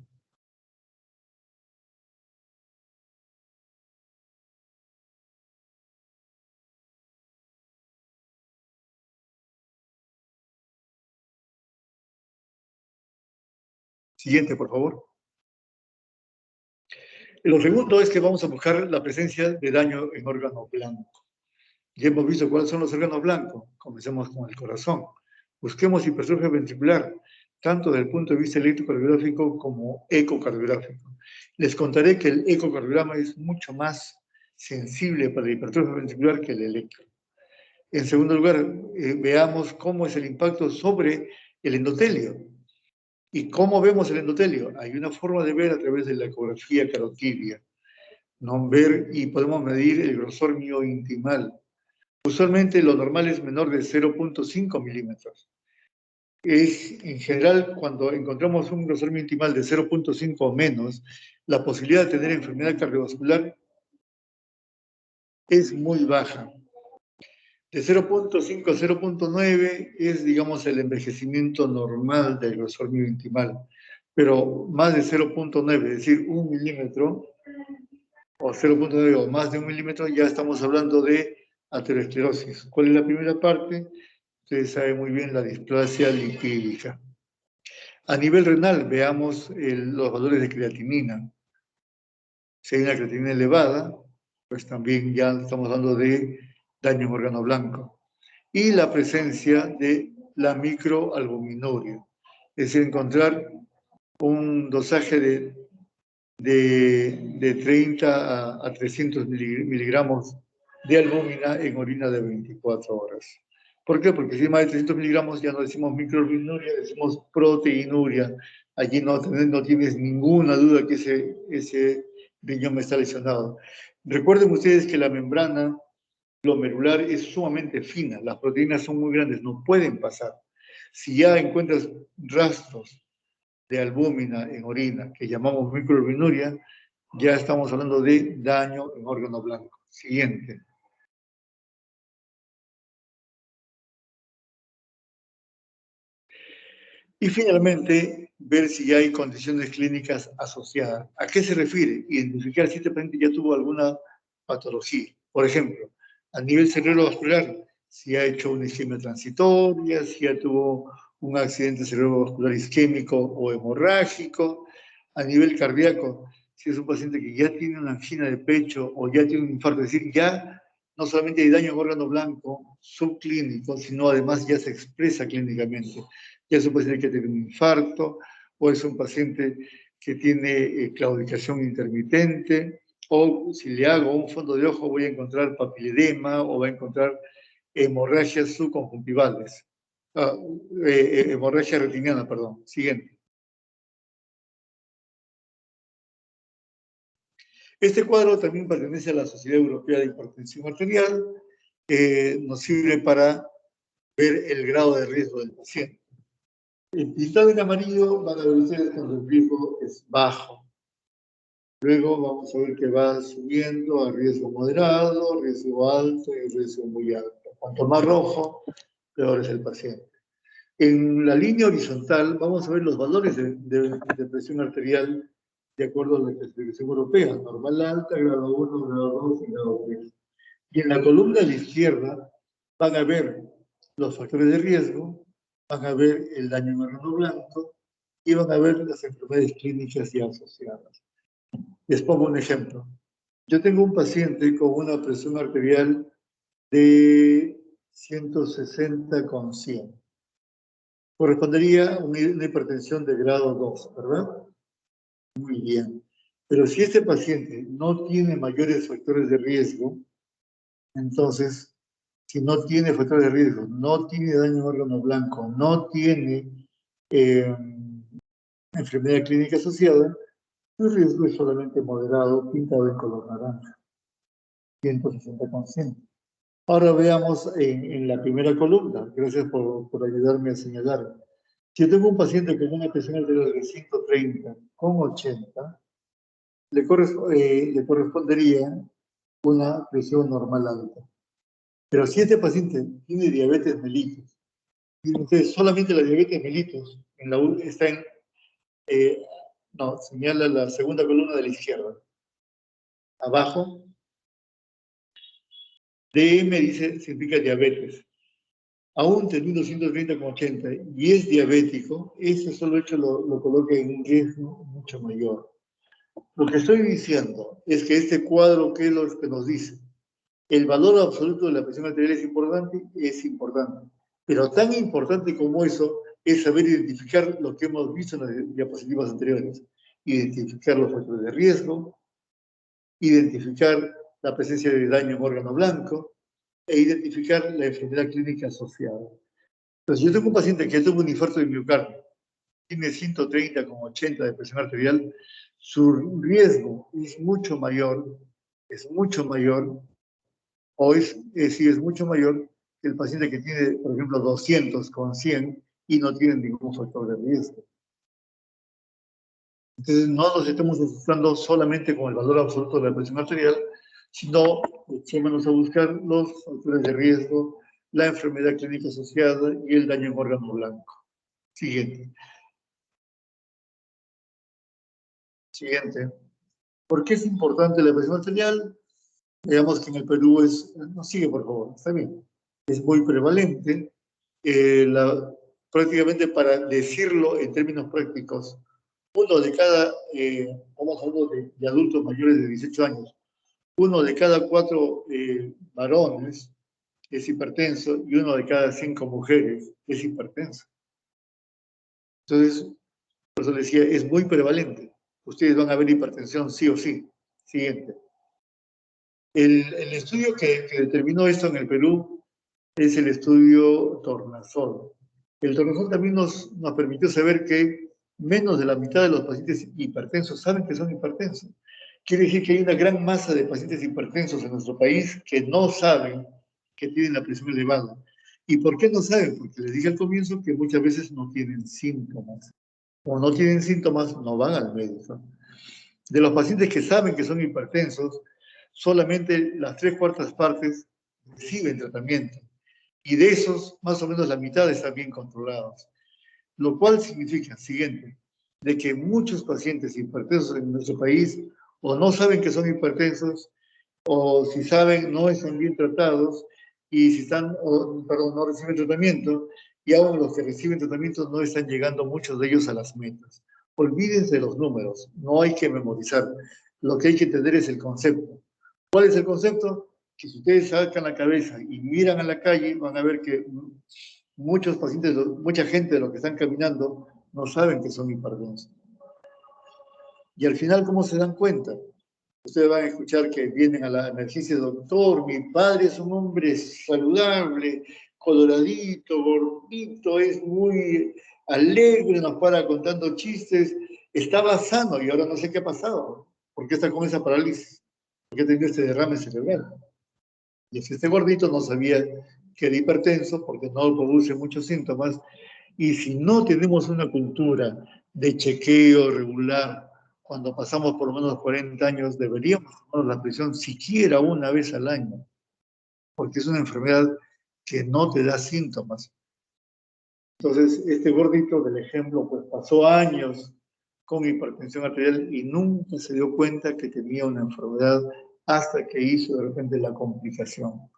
Siguiente, por favor. Lo segundo es que vamos a buscar la presencia de daño en órgano blanco. Ya hemos visto cuáles son los órganos blancos. Comencemos con el corazón. Busquemos hipertrofia ventricular, tanto desde el punto de vista electrocardiográfico como ecocardiográfico. Les contaré que el ecocardiograma es mucho más sensible para la hipertrofia ventricular que el electro. En segundo lugar, veamos cómo es el impacto sobre el endotelio. ¿Y cómo vemos el endotelio? Hay una forma de ver a través de la ecografía carotidia. ¿no? Ver y podemos medir el grosor miointimal. Usualmente lo normal es menor de 0.5 milímetros. En general, cuando encontramos un grosor miointimal de 0.5 o menos, la posibilidad de tener enfermedad cardiovascular es muy baja. De 0.5 a 0.9 es, digamos, el envejecimiento normal del grosor miointimal, pero más de 0.9, es decir, 1 milímetro, o 0.9 o más de 1 milímetro, ya estamos hablando de aterosclerosis. ¿Cuál es la primera parte? Ustedes saben muy bien, la displasia lipídica. A nivel renal, veamos los valores de creatinina. Si hay una creatinina elevada, pues también ya estamos hablando de daño en órgano blanco. Y la presencia de la microalbuminuria, es decir, encontrar un dosaje de 30 a 300 miligramos de albúmina en orina de 24 horas. ¿Por qué? Porque si hay más de 300 miligramos ya no decimos microalbuminuria, decimos proteinuria. Allí no tienes ninguna duda que ese riñón está lesionado. Recuerden ustedes que la membrana glomerular es sumamente fina, las proteínas son muy grandes, no pueden pasar. Si ya encuentras rastros de albúmina en orina, que llamamos microalbuminuria, ya estamos hablando de daño en órgano blanco. Siguiente. Y finalmente, ver si hay condiciones clínicas asociadas. ¿A qué se refiere? Identificar si este paciente ya tuvo alguna patología. Por ejemplo, a nivel cerebrovascular, si ha hecho una isquemia transitoria, si ya tuvo un accidente cerebrovascular isquémico o hemorrágico. A nivel cardíaco, si es un paciente que ya tiene una angina de pecho o ya tiene un infarto, es decir, ya no solamente hay daño en órgano blanco subclínico, sino además ya se expresa clínicamente. Ya es un paciente que tiene un infarto, o es un paciente que tiene claudicación intermitente, o si le hago un fondo de ojo voy a encontrar papiledema o voy a encontrar hemorragias subconjuntivales. Hemorragia retiniana, perdón. Siguiente. Este cuadro también pertenece a la Sociedad Europea de Hipertensión Arterial. Nos sirve para ver el grado de riesgo del paciente. Pintado en amarillo van a ver ustedes cuando el riesgo es bajo. Luego vamos a ver que va subiendo a riesgo moderado, riesgo alto y riesgo muy alto. Cuanto más rojo, peor es el paciente. En la línea horizontal vamos a ver los valores de presión arterial de acuerdo a la clasificación europea, normal alta, grado 1, grado 2 y grado 3. Y en la columna de la izquierda van a ver los factores de riesgo, van a ver el daño en órgano blanco y van a ver las enfermedades clínicas ya asociadas. Les pongo un ejemplo. Yo tengo un paciente con una presión arterial de 160 con 100. Correspondería a una hipertensión de grado 2, ¿verdad? Muy bien. Pero si este paciente no tiene mayores factores de riesgo, entonces, si no tiene factores de riesgo, no tiene daño en órgano blanco, no tiene enfermedad clínica asociada, el riesgo es solamente moderado, pintado en color naranja, 160%. Ahora veamos en la primera columna, gracias por ayudarme a señalar. Si yo tengo un paciente con una presión arterial de 130 con 80, le correspondería una presión normal alta. Pero si este paciente tiene diabetes mellitus, y entonces solamente la diabetes mellitus está en, no, señala la segunda columna de la izquierda. Abajo, DM dice, significa diabetes. Aún teniendo 130,80 y es diabético, ese solo hecho lo coloca en un riesgo mucho mayor. Lo que estoy diciendo es que este cuadro, ¿qué es lo que nos dice? El valor absoluto de la presión arterial es importante, pero tan importante como eso es saber identificar lo que hemos visto en las diapositivas anteriores, identificar los factores de riesgo, identificar la presencia de daño en órgano blanco e identificar la enfermedad clínica asociada. Entonces, yo tengo un paciente que tuvo un infarto de miocardio, tiene 130,80 de presión arterial, su riesgo es mucho mayor es mucho mayor, sí es mucho mayor que el paciente que tiene, por ejemplo, 200 con 100 y no tiene ningún factor de riesgo. Entonces, no nos estamos asustando solamente con el valor absoluto de la presión arterial, sino echémonos a buscar los factores de riesgo, la enfermedad clínica asociada y el daño en órgano blanco. Siguiente. Siguiente. ¿Por qué es importante la presión arterial? Digamos que en el Perú es, no sigue por favor, está bien, es muy prevalente. Prácticamente para decirlo en términos prácticos, uno de cada, vamos hablando de adultos mayores de 18 años, uno de cada 4 varones es hipertenso y uno de cada 5 mujeres es hipertenso. Entonces, por eso decía, es muy prevalente. Ustedes van a ver hipertensión sí o sí. Siguiente. El estudio que determinó esto en el Perú es el estudio Tornasol. El Tornasol también nos permitió saber que menos de la mitad de los pacientes hipertensos saben que son hipertensos. Quiere decir que hay una gran masa de pacientes hipertensos en nuestro país que no saben que tienen la presión elevada. ¿Y por qué no saben? Porque les dije al comienzo que muchas veces no tienen síntomas. Como no tienen síntomas, no van al médico. De los pacientes que saben que son hipertensos, solamente las 3/4 partes reciben tratamiento. Y de esos, más o menos la mitad están bien controlados. Lo cual significa, siguiente, de que muchos pacientes hipertensos en nuestro país o no saben que son hipertensos, o si saben, no están bien tratados, y si están, perdón, no reciben tratamiento, y aún los que reciben tratamiento no están llegando muchos de ellos a las metas. Olvídense de los números, no hay que memorizar. Lo que hay que entender es el concepto. ¿Cuál es el concepto? Que si ustedes sacan la cabeza y miran a la calle, van a ver que muchos pacientes, mucha gente de los que están caminando no saben que son hipertensos. Y al final, ¿cómo se dan cuenta? Ustedes van a escuchar que vienen a la emergencia, doctor, mi padre es un hombre saludable, coloradito, gordito, es muy alegre, nos para contando chistes, estaba sano y ahora no sé qué ha pasado. ¿Por qué está con esa parálisis? ¿Por qué tenía este derrame cerebral? Y si este gordito no sabía que era hipertenso porque no produce muchos síntomas, y si no tenemos una cultura de chequeo regular, cuando pasamos por lo menos 40 años, deberíamos tomar la presión siquiera una vez al año, porque es una enfermedad que no te da síntomas. Entonces, este gordito del ejemplo, pues pasó años con hipertensión arterial y nunca se dio cuenta que tenía una enfermedad hasta que hizo de repente la complicación.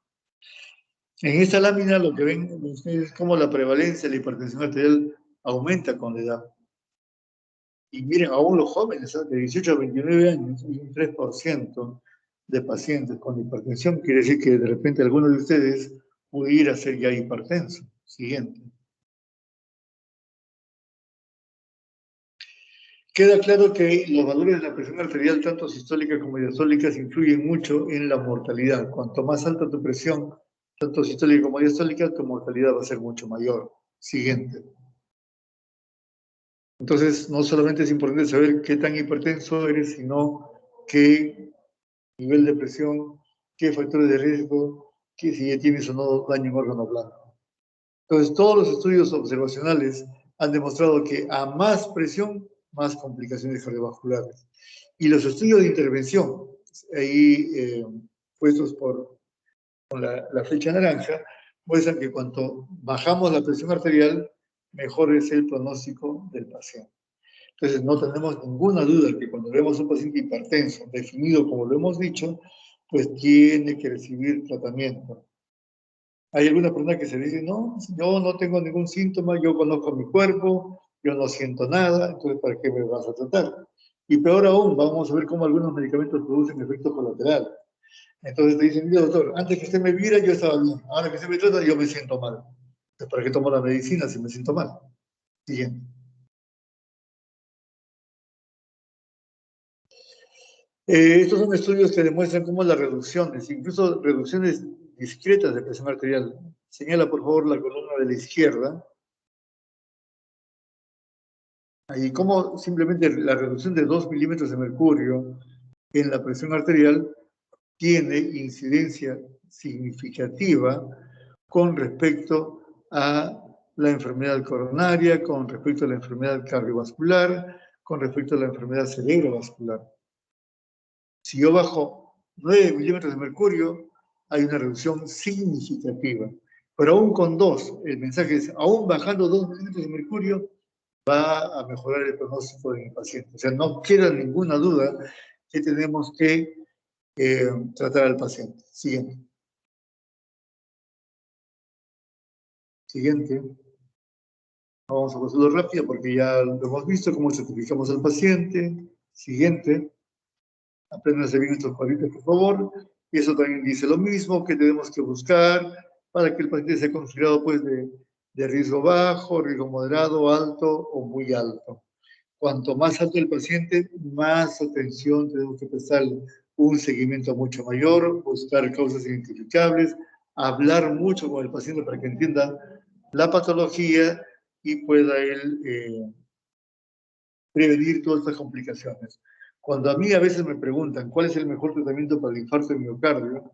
En esta lámina lo que ven ustedes es cómo la prevalencia de la hipertensión arterial aumenta con la edad. Y miren, aún los jóvenes, de 18 a 29 años, hay un 3% de pacientes con hipertensión. Quiere decir que de repente alguno de ustedes pudiera ser ya hipertenso. Siguiente. Queda claro que los valores de la presión arterial, tanto sistólica como diastólica, influyen mucho en la mortalidad. Cuanto más alta tu presión, tanto sistólica como diastólica, tu mortalidad va a ser mucho mayor. Siguiente. Entonces, no solamente es importante saber qué tan hipertenso eres, sino qué nivel de presión, qué factores de riesgo, que si ya tienes o no daño en órgano blanco. Entonces, todos los estudios observacionales han demostrado que a más presión, más complicaciones cardiovasculares. Y los estudios de intervención, ahí puestos con la flecha naranja, muestran que cuanto bajamos la presión arterial, mejor es el pronóstico del paciente. Entonces, no tenemos ninguna duda que cuando vemos un paciente hipertenso, definido como lo hemos dicho, pues tiene que recibir tratamiento. Hay alguna persona que se dice, no, yo no tengo ningún síntoma, yo conozco mi cuerpo, yo no siento nada, entonces ¿para qué me vas a tratar? Y peor aún, vamos a ver cómo algunos medicamentos producen efecto colateral. Entonces te dicen, mira doctor, antes que usted me viera yo estaba bien, ahora que usted me trata yo me siento mal. Entonces, ¿para qué tomo la medicina si me siento mal? Siguiente. Estos son estudios que demuestran cómo las reducciones, incluso reducciones discretas de presión arterial. Señala por favor la columna de la izquierda. Ahí cómo simplemente la reducción de 2 milímetros de mercurio en la presión arterial tiene incidencia significativa con respecto a la enfermedad coronaria, con respecto a la enfermedad cardiovascular, con respecto a la enfermedad cerebrovascular. Si yo bajo 9 milímetros de mercurio, hay una reducción significativa. Pero aún con 2, el mensaje es, aún bajando 2 milímetros de mercurio, va a mejorar el pronóstico de mi paciente. O sea, no queda ninguna duda que tenemos que tratar al paciente. Siguiente. Siguiente. Vamos a pasarlo rápido porque ya lo hemos visto, cómo certificamos al paciente. Siguiente. Apréndanse bien estos cuadritos, por favor. Y eso también dice lo mismo, que tenemos que buscar para que el paciente sea considerado pues, de riesgo bajo, riesgo moderado, alto o muy alto. Cuanto más alto el paciente, más atención tenemos que prestarle, un seguimiento mucho mayor, buscar causas identificables, hablar mucho con el paciente para que entienda la patología y pueda él prevenir todas estas complicaciones. Cuando a mí a veces me preguntan cuál es el mejor tratamiento para el infarto de miocardio,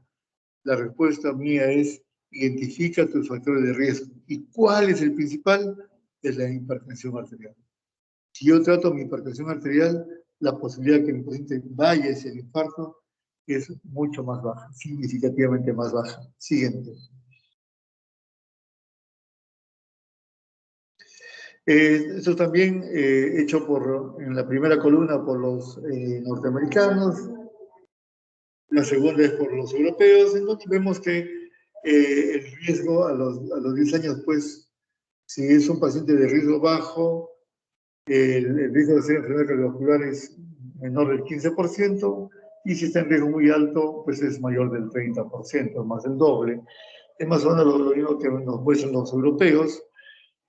la respuesta mía es identifica tus factores de riesgo. ¿Y cuál es el principal? Es la hipertensión arterial. Si yo trato mi hipertensión arterial, la posibilidad de que mi paciente vaya hacia el infarto es mucho más baja, significativamente más baja. Siguiente. Esto también hecho en la primera columna por los norteamericanos, la segunda es por los europeos, entonces vemos que el riesgo a los 10 años, pues, si es un paciente de riesgo bajo, el riesgo de ser enfermedad cardiovascular es menor del 15%, y si está en riesgo muy alto, pues es mayor del 30%, más del doble. Es más o menos lo mismo que nos muestran los europeos.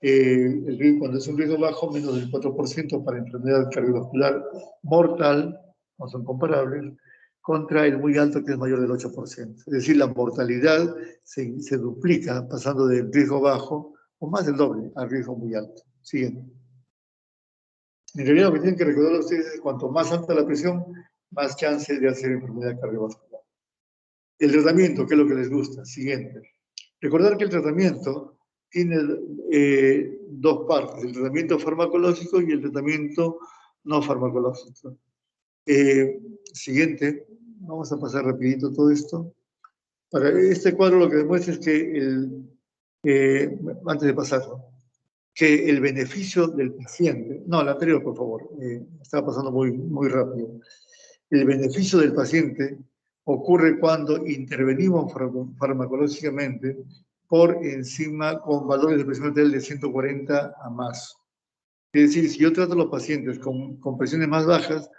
Cuando es un riesgo bajo, menos del 4% para enfermedad cardiovascular mortal, no son comparables, contra el muy alto que es mayor del 8%. Es decir, la mortalidad se duplica pasando del riesgo bajo, o más del doble, al riesgo muy alto. Siguiente. En realidad lo que tienen que recordar ustedes es cuanto más alta la presión, más chance de hacer enfermedad cardiovascular. El tratamiento, ¿qué es lo que les gusta? Siguiente. Recordar que el tratamiento tiene dos partes, el tratamiento farmacológico y el tratamiento no farmacológico. Siguiente, vamos a pasar rapidito todo esto. Para este cuadro lo que demuestra es que, antes de pasarlo, que el beneficio del paciente, no, la anterior por favor, estaba pasando muy rápido. El beneficio del paciente ocurre cuando intervenimos farmacológicamente por encima con valores de presión arterial de 140 a más. Es decir, si yo trato a los pacientes con presiones más bajas,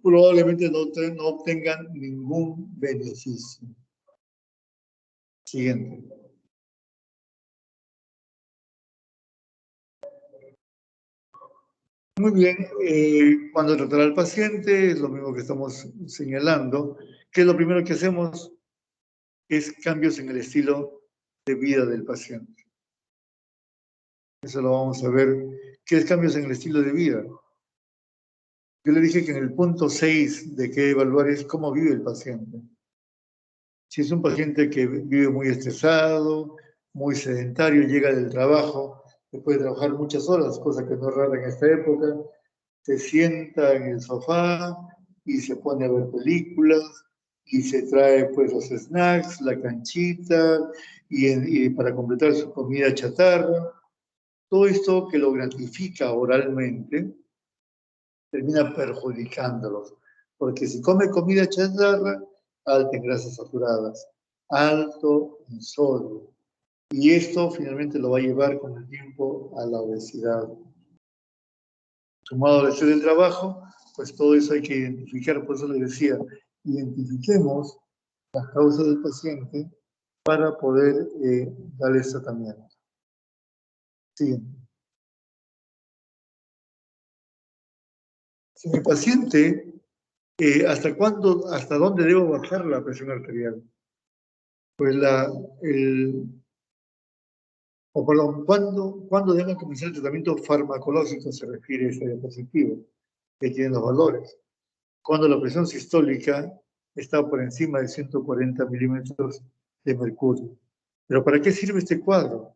probablemente no obtengan ningún beneficio. Siguiente. Muy bien, cuando tratar al paciente, es lo mismo que estamos señalando, que lo primero que hacemos es cambios en el estilo de vida del paciente. Eso lo vamos a ver. ¿Qué es cambios en el estilo de vida? Yo le dije que en el punto 6 de qué evaluar es cómo vive el paciente. Si es un paciente que vive muy estresado, muy sedentario, llega del trabajo, después de trabajar muchas horas, cosa que no es rara en esta época, se sienta en el sofá y se pone a ver películas y se trae pues los snacks, la canchita y para completar su comida chatarra. Todo esto que lo gratifica oralmente termina perjudicándolos, porque si come comida chatarra, alta en grasas saturadas, alto en sodio, y esto finalmente lo va a llevar con el tiempo a la obesidad. Sumado al estrés del trabajo, pues todo eso hay que identificar, por eso les decía, identifiquemos las causas del paciente para poder darle tratamiento. Siguiente. Si mi paciente, ¿hasta dónde debo bajar la presión arterial? Pues ¿cuándo deben comenzar el tratamiento farmacológico? Se refiere a esta diapositiva, que tiene los valores. Cuando la presión sistólica está por encima de 140 milímetros de mercurio. ¿Pero para qué sirve este cuadro?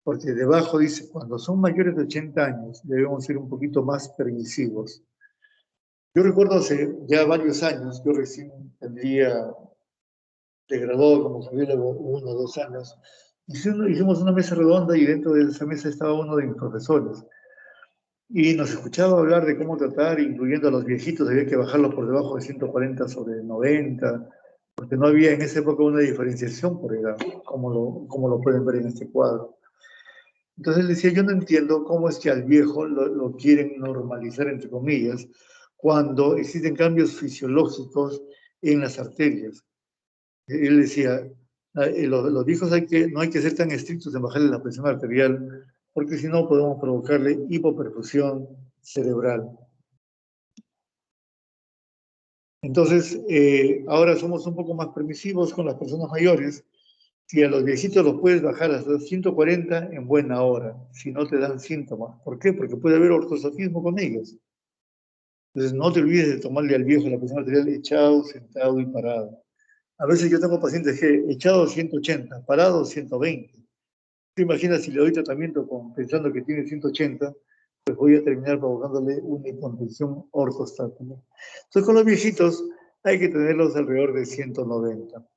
Porque debajo dice, cuando son mayores de 80 años, debemos ser un poquito más permisivos. Yo recuerdo hace ya varios años, yo recién tendría de graduado como cardiólogo 1 o 2 años, hicimos una mesa redonda y dentro de esa mesa estaba uno de mis profesores. Y nos escuchaba hablar de cómo tratar, incluyendo a los viejitos, había que bajarlos por debajo de 140 sobre 90, porque no había en esa época una diferenciación por edad, como lo pueden ver en este cuadro. Entonces él decía, yo no entiendo cómo es que al viejo lo quieren normalizar, entre comillas, cuando existen cambios fisiológicos en las arterias. Él decía, los viejos no hay que ser tan estrictos en bajarle la presión arterial, porque si no podemos provocarle hipoperfusión cerebral. Entonces, ahora somos un poco más permisivos con las personas mayores. Si a los viejitos los puedes bajar hasta 140 en buena hora, si no te dan síntomas. ¿Por qué? Porque puede haber ortostatismo con ellos. Entonces, no te olvides de tomarle al viejo la presión arterial echado, sentado y parado. A veces yo tengo pacientes que echado 180, parado 120. ¿Te imaginas si le doy tratamiento pensando que tiene 180? Pues voy a terminar provocándole una hipotensión ortostática. Entonces, con los viejitos hay que tenerlos alrededor de 190,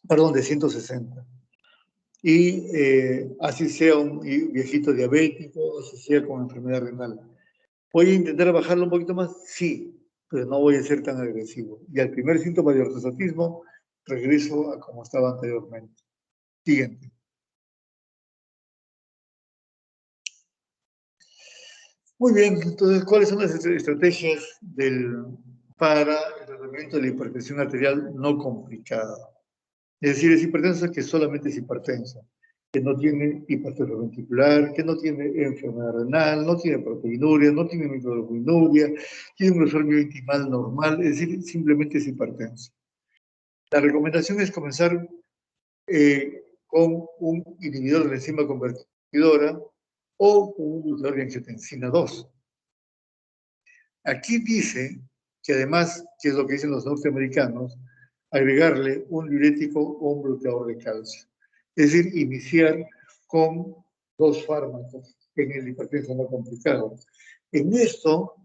perdón, de 160. Y así sea un viejito diabético, así sea con enfermedad renal. ¿Voy a intentar bajarlo un poquito más? Sí, pero no voy a ser tan agresivo. Y al primer síntoma de ortostatismo, regreso a como estaba anteriormente. Siguiente. Muy bien, entonces, ¿cuáles son las estrategias para el tratamiento de la hipertensión arterial no complicada? Es decir, es hipertensa que solamente es hipertensa, que no tiene hipertrofia ventricular, que no tiene enfermedad renal, no tiene proteinuria, no tiene microalbuminuria, tiene un grosor intimal normal, es decir, simplemente es hipertensa. La recomendación es comenzar con un inhibidor de la enzima convertidora o con un bloqueador de angiotensina 2. Aquí dice que además, que es lo que dicen los norteamericanos, agregarle un diurético o un bloqueador de calcio. Es decir, iniciar con 2 fármacos en el hipertenso no complicado. En esto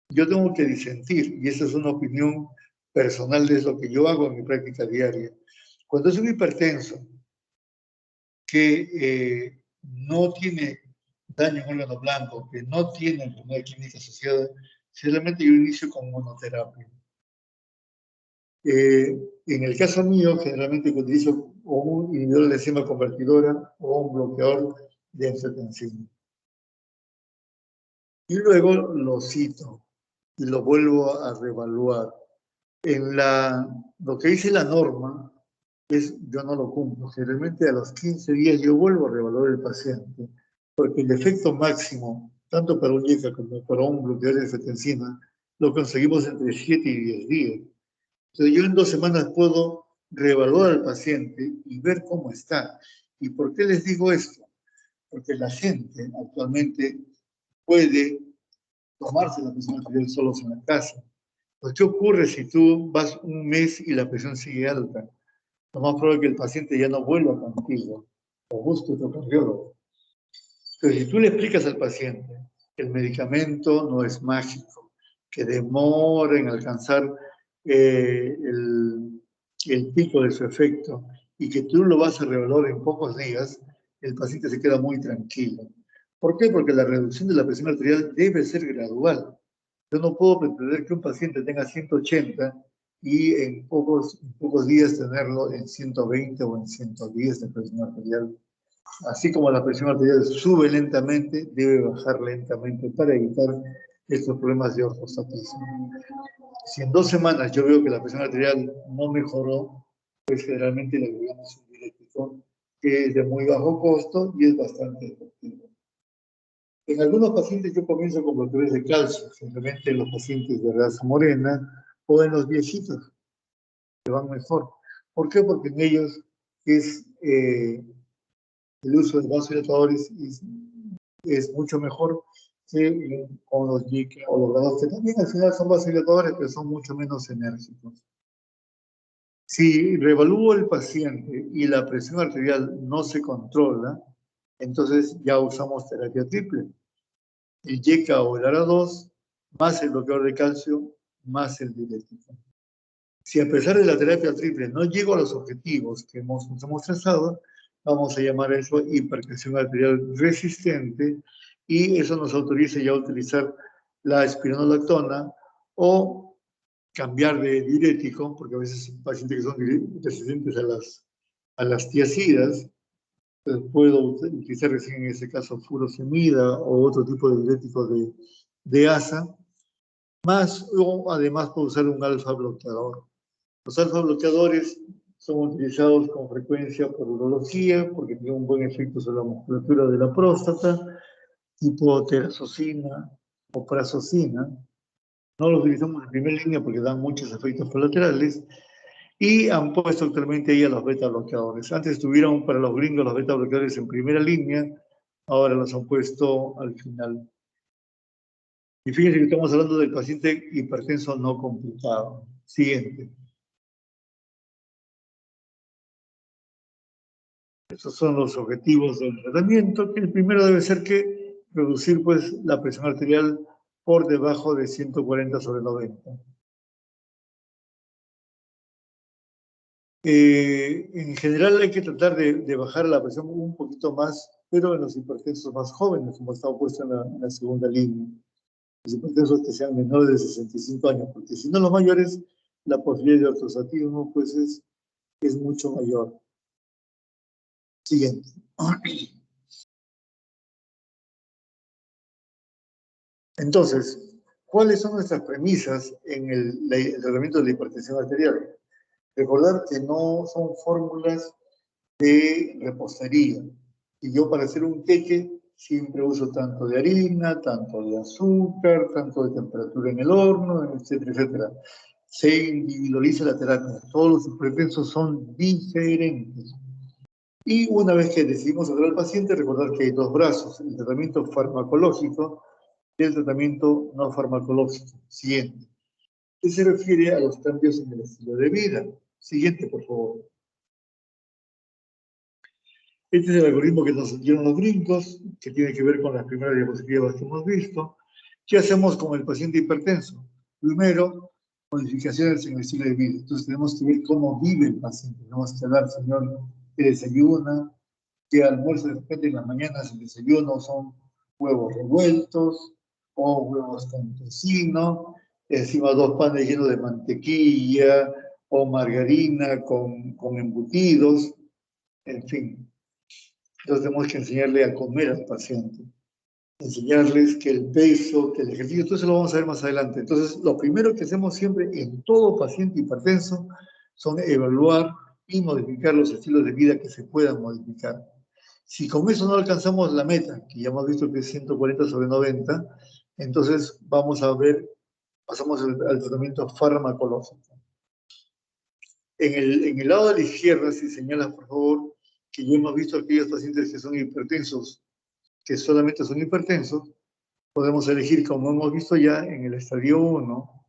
yo tengo que disentir, y esa es una opinión personal de lo que yo hago en mi práctica diaria. Cuando es un hipertenso que no tiene daño en órgano blanco, que no tiene enfermedad clínica asociada, generalmente yo inicio con monoterapia. En el caso mío, generalmente utilizo o un inhibidor de la enzima convertidora o un bloqueador de angiotensina. Y luego lo cito y lo vuelvo a reevaluar. Lo que dice la norma yo no lo cumplo. Generalmente a los 15 días yo vuelvo a reevaluar el paciente, porque el efecto máximo, tanto para un IECA como para un bloqueador de angiotensina, lo conseguimos entre 7 y 10 días. Entonces yo en 2 semanas puedo reevaluar al paciente y ver cómo está. ¿Y por qué les digo esto? Porque la gente actualmente puede tomarse la presión arterial solos en la casa. Pues, ¿qué ocurre si tú vas un mes y la presión sigue alta? Lo más probable es que el paciente ya no vuelva contigo o busque otro cardiólogo. Entonces, si tú le explicas al paciente que el medicamento no es mágico, que demora en alcanzar el pico de su efecto y que tú lo vas a revelar en pocos días, el paciente se queda muy tranquilo. ¿Por qué? Porque la reducción de la presión arterial debe ser gradual. Yo no puedo pretender que un paciente tenga 180 y en pocos días tenerlo en 120 o en 110 de presión arterial. Así como la presión arterial sube lentamente, debe bajar lentamente para evitar estos problemas de ortostatismo. Si en 2 semanas yo veo que la presión arterial no mejoró, pues generalmente le agregamos un diurético que es de muy bajo costo y es bastante efectivo. En algunos pacientes yo comienzo con bloqueadores de calcio, generalmente en los pacientes de raza morena o en los viejitos, que van mejor. ¿Por qué? Porque en ellos el uso de vasodilatadores es mucho mejor que con los YICA o los grados que también al final son vasodilatadores, pero son mucho menos enérgicos. Si reevalúo el paciente y la presión arterial no se controla, entonces ya usamos terapia triple. El YECA o el ARA2, más el bloqueador de calcio, más el diurético. Si a pesar de la terapia triple no llego a los objetivos que nos hemos trazado, vamos a llamar eso hipertensión arterial resistente, y eso nos autoriza ya a utilizar la espironolactona o cambiar de diurético, porque a veces hay pacientes que son resistentes a las tiazidas. Puedo utilizar recién en ese caso furosemida o otro tipo de diurético de ASA, más o además puedo usar un alfa bloqueador. Los alfa bloqueadores son utilizados con frecuencia por urología porque tienen un buen efecto sobre la musculatura de la próstata, tipo terazocina o prazocina. No los utilizamos en primera línea porque dan muchos efectos colaterales, y han puesto actualmente ahí a los beta bloqueadores. Antes estuvieron para los gringos los beta bloqueadores en primera línea, ahora los han puesto al final. Y fíjense que estamos hablando del paciente hipertenso no complicado. Siguiente. Estos son los objetivos del tratamiento, que el primero debe ser que reducir pues la presión arterial por debajo de 140/90. En general hay que tratar de bajar la presión un poquito más, pero en los hipertensos más jóvenes, como está puesto en la segunda línea. Los hipertensos que sean menores de 65 años, porque si no los mayores, la posibilidad de ortostatismo pues es mucho mayor. Siguiente. Entonces, ¿cuáles son nuestras premisas en el tratamiento de la hipertensión arterial? Recordar que no son fórmulas de repostería. Y yo para hacer un queque siempre uso tanto de harina, tanto de azúcar, tanto de temperatura en el horno, etcétera, etcétera. Se individualiza la terapia. Todos los hipertensos son diferentes. Y una vez que decidimos tratar al paciente, recordar que hay dos brazos: el tratamiento farmacológico y el tratamiento no farmacológico. Siguiente. ¿Qué se refiere a los cambios en el estilo de vida? Siguiente, por favor. Este es el algoritmo que nos dieron los gringos, que tiene que ver con las primeras diapositivas que hemos visto. ¿Qué hacemos con el paciente hipertenso? Primero, modificaciones en el estilo de vida. Entonces tenemos que ver cómo vive el paciente. Tenemos que hablar, señor, que desayuna, que almuerza. De repente en las mañanas el desayuno son huevos revueltos o huevos con tocino, encima 2 panes llenos de mantequilla o margarina con embutidos, en fin. Entonces tenemos que enseñarle a comer al paciente, enseñarles que el peso, que el ejercicio, todo eso lo vamos a ver más adelante. Entonces, lo primero que hacemos siempre en todo paciente hipertenso son evaluar y modificar los estilos de vida que se puedan modificar. Si con eso no alcanzamos la meta, que ya hemos visto que es 140/90, entonces vamos a ver, pasamos al tratamiento farmacológico. En el lado de la izquierda, si señalas, por favor, que ya hemos visto aquellos pacientes que son hipertensos, que solamente son hipertensos, podemos elegir, como hemos visto ya en el estadio 1,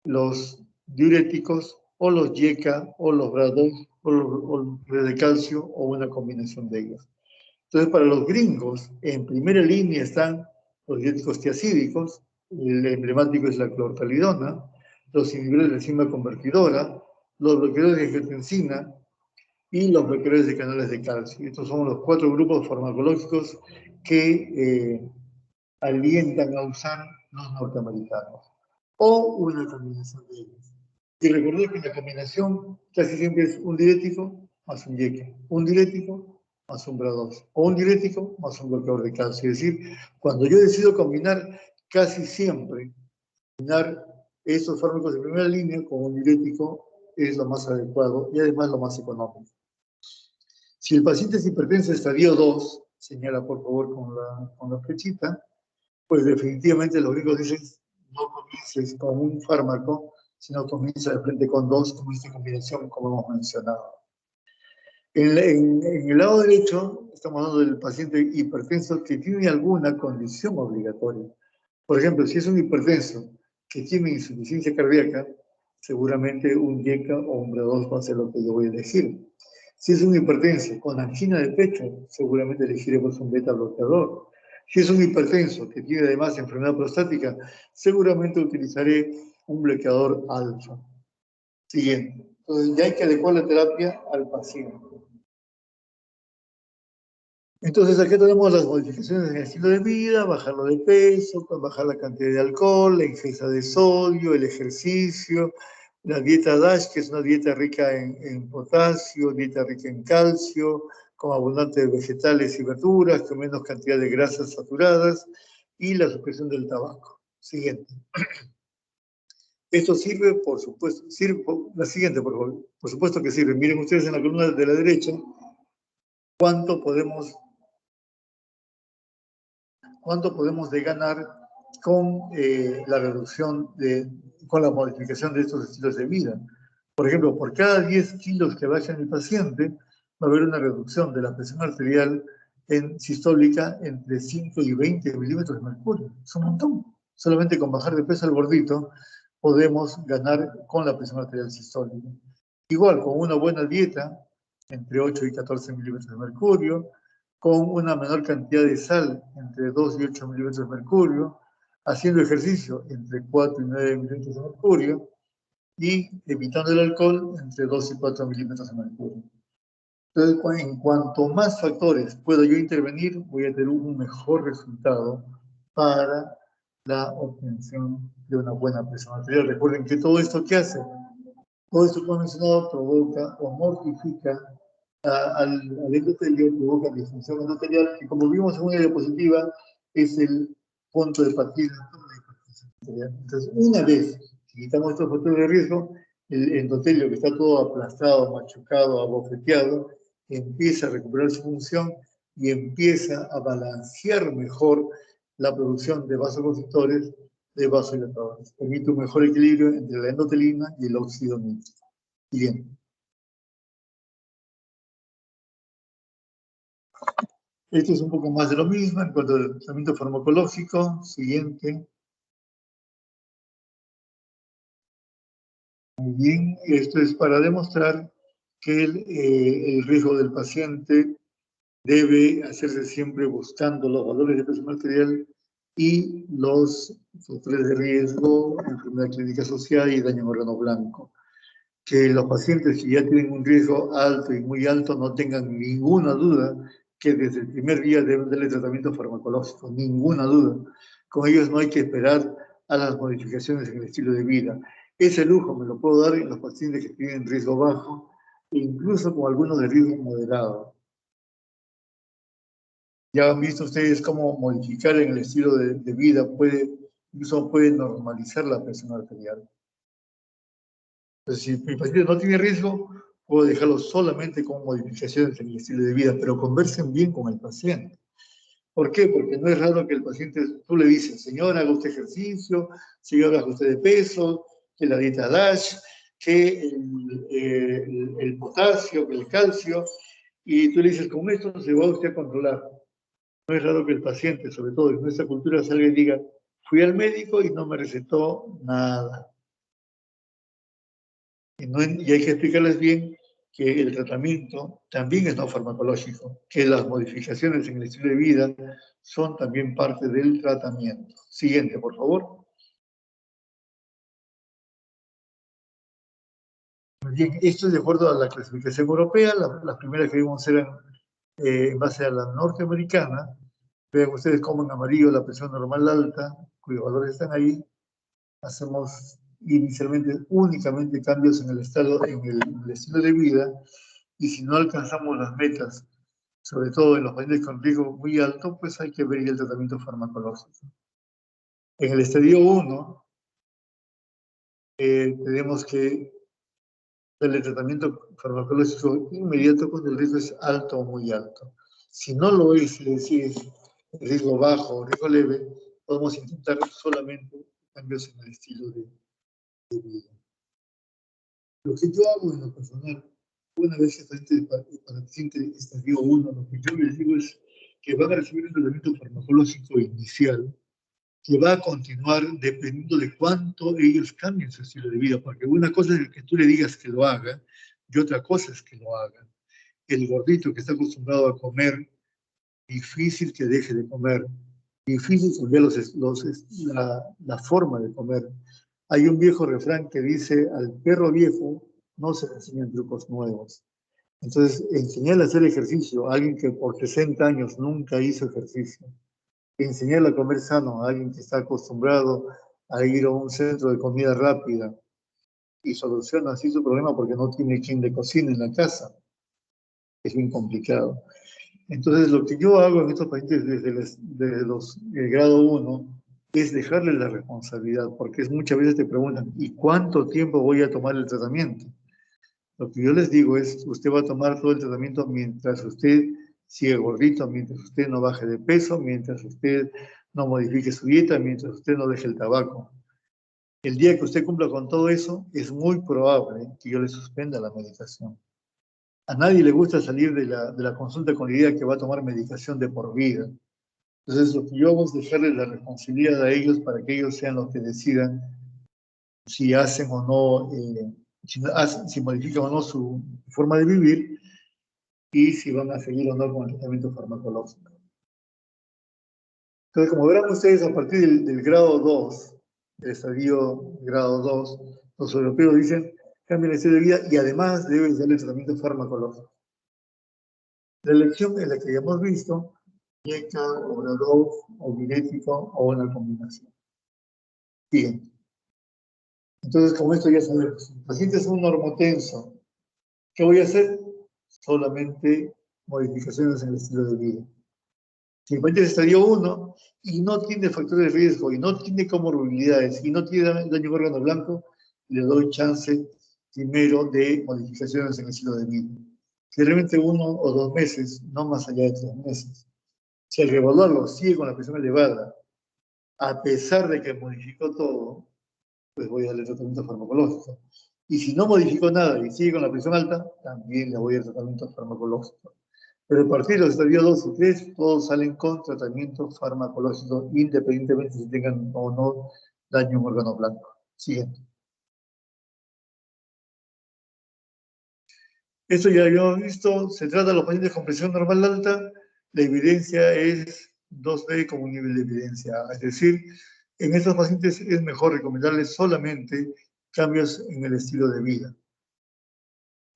los diuréticos o los YECA o los BRA2 o los de calcio o una combinación de ellos. Entonces, para los gringos, en primera línea están los diuréticos tiacídicos, el emblemático es la clortalidona, los inhibidores de la enzima convertidora, los bloqueadores de angiotensina y los bloqueadores de canales de calcio. Estos son los 4 grupos farmacológicos que alientan a usar los norteamericanos, o una combinación de ellos. Y recordad que la combinación casi siempre es un diurético más un YECA, un diurético más un BRA2, o un diurético más un bloqueador de calcio. Es decir, cuando yo decido combinar, casi siempre combinar esos fármacos de primera línea con un diurético es lo más adecuado y además lo más económico. Si el paciente es hipertenso estadio 2, señala por favor con la flechita, pues definitivamente los gringos dicen no comiences con un fármaco, sino comienza de frente con 2, con esta combinación como hemos mencionado. En el lado derecho estamos hablando del paciente hipertenso que tiene alguna condición obligatoria. Por ejemplo, si es un hipertenso que tiene insuficiencia cardíaca, seguramente un YECA o un BRA2 va a ser lo que yo voy a elegir. Si es un hipertenso con angina de pecho, seguramente elegiremos un beta bloqueador. Si es un hipertenso que tiene además enfermedad prostática, seguramente utilizaré un bloqueador alfa. Siguiente. Entonces ya hay que adecuar la terapia al paciente. Entonces aquí tenemos las modificaciones en el estilo de vida, bajarlo de peso, bajar la cantidad de alcohol, la ingesta de sodio, el ejercicio, la dieta DASH, que es una dieta rica en potasio, dieta rica en calcio, con abundante de vegetales y verduras, con menos cantidad de grasas saturadas, y la supresión del tabaco. Siguiente. Esto sirve, por supuesto, la siguiente, por favor. Por supuesto que sirve. Miren ustedes en la columna de la derecha cuánto podemos de ganar con la reducción con la modificación de estos estilos de vida. Por ejemplo, por cada 10 kilos que vaya en el paciente, va a haber una reducción de la presión arterial sistólica entre 5 y 20 milímetros de mercurio. Es un montón. Solamente con bajar de peso al gordito podemos ganar con la presión arterial sistólica. Igual, con una buena dieta, entre 8 y 14 milímetros de mercurio, con una menor cantidad de sal, entre 2 y 8 milímetros de mercurio, haciendo ejercicio entre 4 y 9 milímetros de mercurio, y evitando el alcohol entre 2 y 4 milímetros de mercurio. Entonces, en cuanto más factores pueda yo intervenir, voy a tener un mejor resultado para la obtención de una buena presión arterial. Recuerden que todo esto que hace, todo esto que hemos mencionado provoca o mortifica al endotelio, provoca disfunción endotelial, que como vimos en una diapositiva, es el punto de partida de la hipertensión arterial. Entonces, una vez que quitamos estos factores de riesgo, el endotelio que está todo aplastado, machucado, abofeteado, empieza a recuperar su función y empieza a balancear mejor la producción de vasoconstrictores, de vasodilatadores. Permite un mejor equilibrio entre la endotelina y el óxido nítrico. Bien. Esto es un poco más de lo mismo en cuanto al tratamiento farmacológico. Siguiente. Muy bien, esto es para demostrar que el riesgo del paciente debe hacerse siempre buscando los valores de presión arterial y los factores de riesgo, enfermedad clínica asociada y daño en órgano blanco. Que los pacientes que ya tienen un riesgo alto y muy alto no tengan ninguna duda que desde el primer día deben darle tratamiento farmacológico, ninguna duda. Con ellos no hay que esperar a las modificaciones en el estilo de vida. Ese lujo me lo puedo dar en los pacientes que tienen riesgo bajo e incluso con algunos de riesgo moderado. Ya han visto ustedes cómo modificar en el estilo de vida incluso puede normalizar la presión arterial. Entonces, si mi paciente no tiene riesgo, puedo dejarlo solamente con modificaciones en el estilo de vida, pero conversen bien con el paciente. ¿Por qué? Porque no es raro que el paciente, tú le dices, señor, haga usted ejercicio, señor, haga usted de peso, que la dieta DASH, que el potasio, que el calcio, y tú le dices, con esto se va usted a controlar. No es raro que el paciente, sobre todo en nuestra cultura, salga y diga, fui al médico y no me recetó nada. Y hay que explicarles bien que el tratamiento también es no farmacológico, que las modificaciones en el estilo de vida son también parte del tratamiento. Siguiente, por favor. Bien, esto es de acuerdo a la clasificación europea. Las primeras que vimos eran en base a la norteamericana. Vean ustedes cómo en amarillo la presión normal alta, cuyos valores están ahí. Hacemos inicialmente únicamente cambios en el estilo de vida, y si no alcanzamos las metas, sobre todo en los pacientes con riesgo muy alto, pues hay que ver el tratamiento farmacológico. En el estadio 1, tenemos que darle tratamiento farmacológico inmediato cuando el riesgo es alto o muy alto. Si no lo es decir, riesgo bajo o riesgo leve, podemos intentar solamente cambios en el estilo de vida. Lo que yo hago en lo personal, una vez que el paciente estadio 1, lo que yo les digo es que van a recibir un tratamiento farmacológico inicial, que va a continuar dependiendo de cuánto ellos cambien su estilo de vida, porque una cosa es que tú le digas que lo haga y otra cosa es que lo haga. El gordito que está acostumbrado a comer, difícil que deje de comer, difícil cambiar la forma de comer. Hay un viejo refrán que dice, al perro viejo no se le enseñan trucos nuevos. Entonces, enseñarle a hacer ejercicio a alguien que por 60 años nunca hizo ejercicio, enseñarle a comer sano a alguien que está acostumbrado a ir a un centro de comida rápida y soluciona así su problema porque no tiene quien le cocine en la casa, es bien complicado. Entonces, lo que yo hago en estos pacientes desde el grado 1 es dejarles la responsabilidad, porque muchas veces te preguntan, ¿y cuánto tiempo voy a tomar el tratamiento? Lo que yo les digo es, usted va a tomar todo el tratamiento mientras usted sigue gordito, mientras usted no baje de peso, mientras usted no modifique su dieta, mientras usted no deje el tabaco. El día que usted cumpla con todo eso, es muy probable que yo le suspenda la medicación. A nadie le gusta salir de la consulta con la idea que va a tomar medicación de por vida. Entonces, lo que yo hago es dejarles la responsabilidad a ellos para que ellos sean los que decidan si hacen o no, si modifican o no su forma de vivir y si van a seguir o no con el tratamiento farmacológico. Entonces, como verán ustedes, a partir del grado 2, del estadio grado 2, los europeos dicen, cambia el estilo de vida y además debes darle tratamiento farmacológico. La elección es la que ya hemos visto, IECA, orador, o diurético o una combinación. Bien. Entonces, como esto ya sabemos, el paciente es un normotenso. ¿Qué voy a hacer? Solamente modificaciones en el estilo de vida. Si el paciente es estadio 1 y no tiene factores de riesgo y no tiene comorbilidades y no tiene daño órgano blanco, le doy chance primero de modificaciones en el estilo de vida. Generalmente 1 o 2 meses, no más allá de 3 meses. Si al revaluarlo sigue con la presión elevada, a pesar de que modificó todo, pues voy a darle tratamiento farmacológico. Y si no modificó nada y sigue con la presión alta, también le voy a dar tratamiento farmacológico. Pero a partir de los estadios 2 y 3, todos salen con tratamiento farmacológico, independientemente si tengan o no daño en órgano blanco. Siguiente. Esto ya habíamos visto, se trata de los pacientes con presión normal alta, la evidencia es 2B como un nivel de evidencia A, es decir, en estos pacientes es mejor recomendarles solamente cambios en el estilo de vida.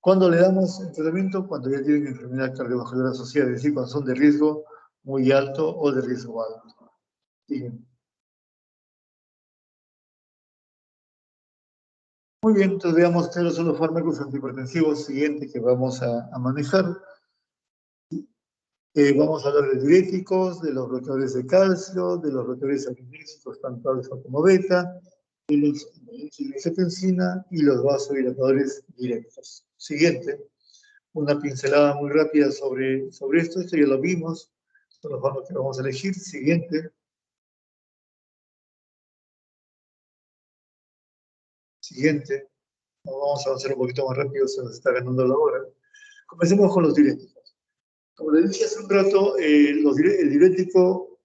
¿Cuándo le damos el tratamiento? Cuando ya tienen enfermedad cardiovascular asociada, es decir, cuando son de riesgo muy alto o de riesgo alto. Bien. Muy bien, entonces veamos cuáles son los fármacos antihipertensivos siguientes que vamos a manejar. Vamos a hablar de diuréticos, de los bloqueadores de calcio, de los bloqueadores angiogénicos, tanto alfa como beta, de los angiotensina y los vasodilatadores directos. Siguiente, una pincelada muy rápida sobre esto. Esto ya lo vimos, son los fármacos que vamos a elegir. Siguiente. Siguiente. Vamos a avanzar un poquito más rápido, se nos está ganando la hora. Comencemos con los diuréticos. Como les dije hace un rato, el diurético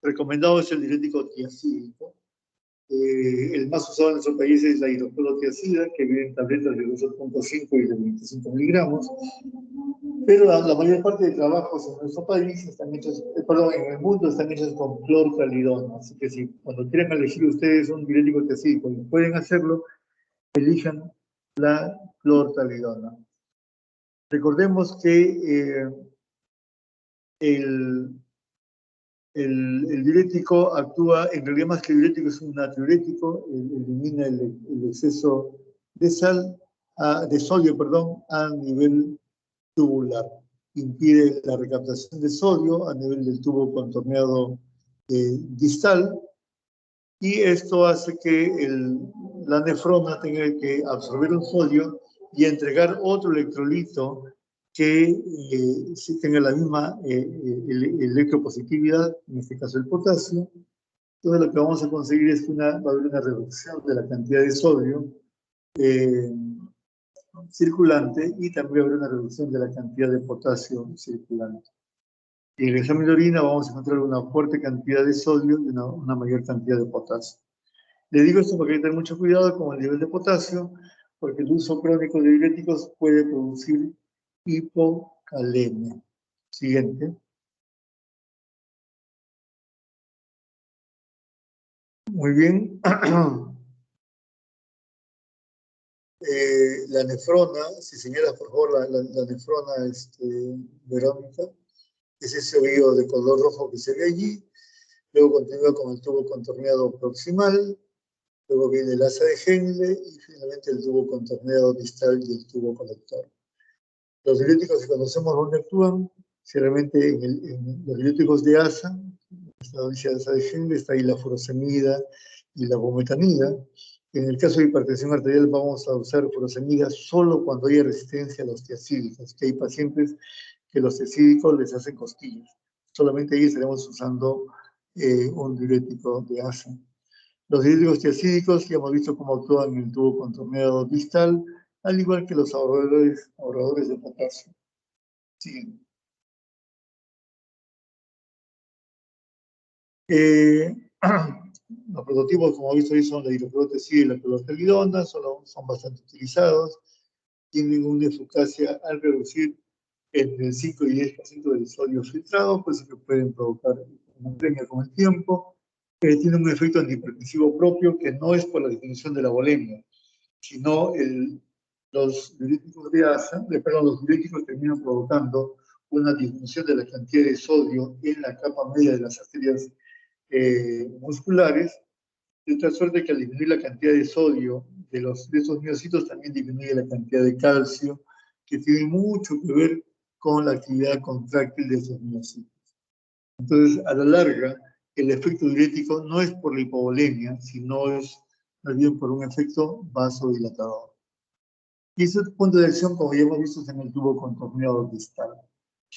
recomendado es el diurético tiacídico. El más usado en nuestro país es la hidroclorotiazida, que viene en tabletas de 2.5 y de 25 miligramos. Pero la mayor parte de trabajos en nuestro país están hechos, perdón, en el mundo están hechos con clortalidona. Así que si cuando quieran elegir ustedes un diurético tiacídico y pueden hacerlo, elijan la clortalidona. Recordemos que el diurético actúa, en realidad más que diurético es un natriurético, elimina el exceso de de sodio, a nivel tubular. Impide la recaptación de sodio a nivel del tubo contorneado distal, y esto hace que la nefrona tenga que absorber un sodio y entregar otro electrolito que tenga la misma electropositividad, en este caso el potasio. Entonces lo que vamos a conseguir es que va a haber una reducción de la cantidad de sodio circulante y también va a haber una reducción de la cantidad de potasio circulante. Y en el examen de orina vamos a encontrar una fuerte cantidad de sodio y una mayor cantidad de potasio. Le digo esto porque hay que tener mucho cuidado con el nivel de potasio, porque el uso crónico de diuréticos puede producir hipocalemia. Siguiente. Muy bien. La nefrona, si señalas por favor la nefrona, Verónica, es ese ovillo de color rojo que se ve allí. Luego continúa con el tubo contorneado proximal, luego viene el asa de Henle y finalmente el tubo contorneado distal y el tubo colector. Los diuréticos que conocemos dónde actúan, si realmente en los diuréticos de asa, esta asa de Henle, está ahí la furosemida y la brometamida. En el caso de hipertensión arterial vamos a usar furosemida solo cuando haya resistencia a los tiazídicos, que hay pacientes que los tiazídicos les hacen cosquillas. Solamente ahí estaremos usando un diurético de asa. Los diuréticos tiazídicos ya hemos visto cómo actúan en el tubo contorneado distal, al igual que los ahorradores de potasio. Sí. Los prototipos, como he visto ahí, son la hidroclorotiazida y la clorothalidona, son bastante utilizados, tienen una eficacia al reducir entre el 5 y 10% del sodio filtrado, pues que pueden provocar una premia con el tiempo. Tiene un efecto antihipertensivo propio que no es por la disminución de la volemia, sino los diuréticos de asa, los diuréticos terminan provocando una disminución de la cantidad de sodio en la capa media de las arterias musculares, de tal suerte que al disminuir la cantidad de sodio de esos miocitos también disminuye la cantidad de calcio, que tiene mucho que ver con la actividad contráctil de esos miocitos. Entonces, a la larga, el efecto diurético no es por la hipovolemia, sino es más bien por un efecto vasodilatador. Y ese punto de acción, como ya hemos visto, es en el tubo contorneado distal.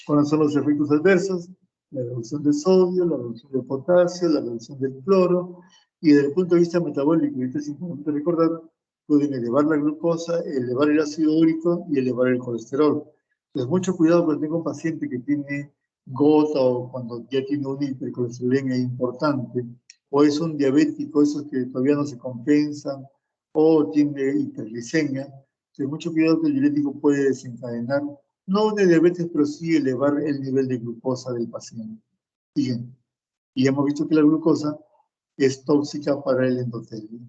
¿Cuáles son los efectos adversos? La reducción de sodio, la reducción de potasio, la reducción del cloro, y desde el punto de vista metabólico, y esto es importante recordar, pueden elevar la glucosa, elevar el ácido úrico y elevar el colesterol. Entonces, mucho cuidado cuando tengo un paciente que tiene gota o cuando ya tiene una hipercolesterolemia importante, o es un diabético, esos que todavía no se compensan, o tiene hiperglicemia. Entonces, mucho cuidado que el diurético puede desencadenar no una diabetes, pero sí elevar el nivel de glucosa del paciente. Bien, y hemos visto que la glucosa es tóxica para el endotelio.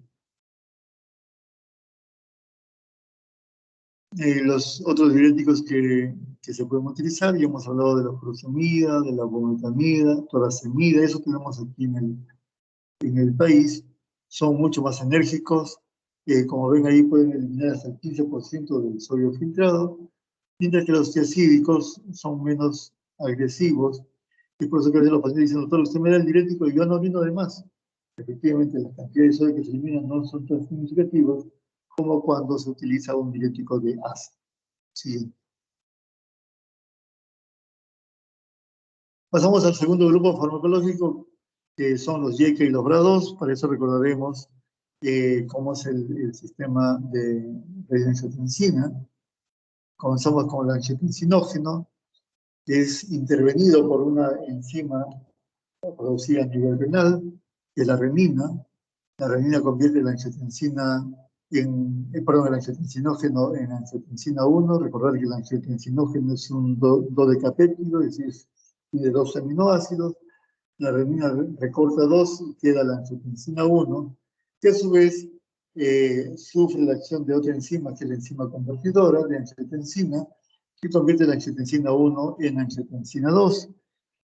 Los otros diuréticos que se pueden utilizar, ya hemos hablado de la furosemida, de la brometamida, toracemida, eso tenemos aquí en el país, son mucho más enérgicos, como ven ahí pueden eliminar hasta el 15% del sodio filtrado, mientras que los tiazídicos son menos agresivos, y por eso que a veces los pacientes dicen, doctor, usted me da el diurético y yo no vino de más. Efectivamente, las cantidades de sodio que se eliminan no son tan significativas como cuando se utiliza un diurético de asa. Sí. Pasamos al segundo grupo farmacológico, que son los YECA y los BRA2. Para eso recordaremos cómo es el sistema de angiotensina. Comenzamos con el angiotensinógeno, que es intervenido por una enzima producida a nivel renal, que es la renina. La renina convierte la angiotensina el angiotensinógeno en angiotensina 1. Recordar que el angiotensinógeno es un dodecapéptido, es decir, tiene 2 aminoácidos. La renina recorta 2 y queda la angiotensina 1, que a su vez sufre la acción de otra enzima, que es la enzima convertidora de angiotensina, que convierte la angiotensina 1 en angiotensina 2.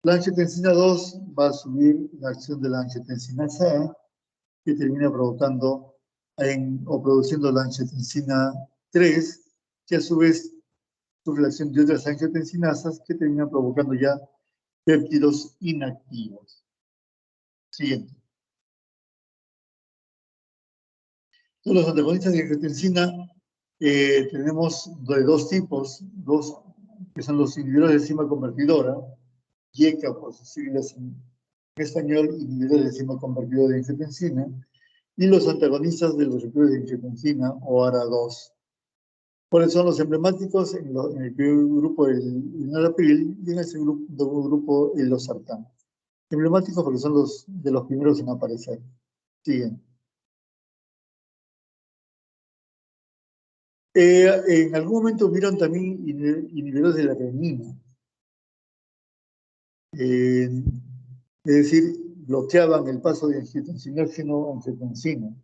La angiotensina 2 va a subir la acción de la angiotensina A, que termina provocando o produciendo la angiotensina 3, que a su vez sufre la acción de otras angiotensinasas que terminan provocando ya péptidos inactivos. Siguiente. Los antagonistas de angiotensina tenemos de dos tipos, que son los inhibidores de enzima convertidora, YECA por sus siglas en español, inhibidores de enzima convertidora de angiotensina, y los antagonistas de los receptores de angiotensina o ARA2. ¿Cuáles son los emblemáticos? En el primer grupo el enalapril y en el segundo grupo el losartán. Emblemáticos porque son los de los primeros en aparecer. Siguen. En algún momento hubieron también inhibidores de la renina. Es decir, bloqueaban el paso de angiotensinógeno a angiotensina.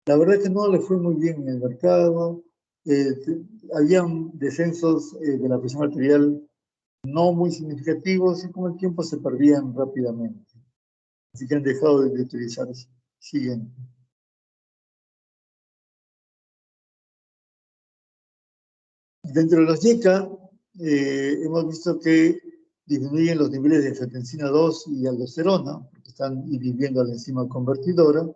La verdad es que no le fue muy bien en el mercado. Habían descensos de la presión arterial no muy significativos y con el tiempo se perdían rápidamente. Así que han dejado de utilizarse. Siguiente. Dentro de los YECA, hemos visto que disminuyen los niveles de angiotensina 2 y aldosterona, porque están inhibiendo la enzima convertidora,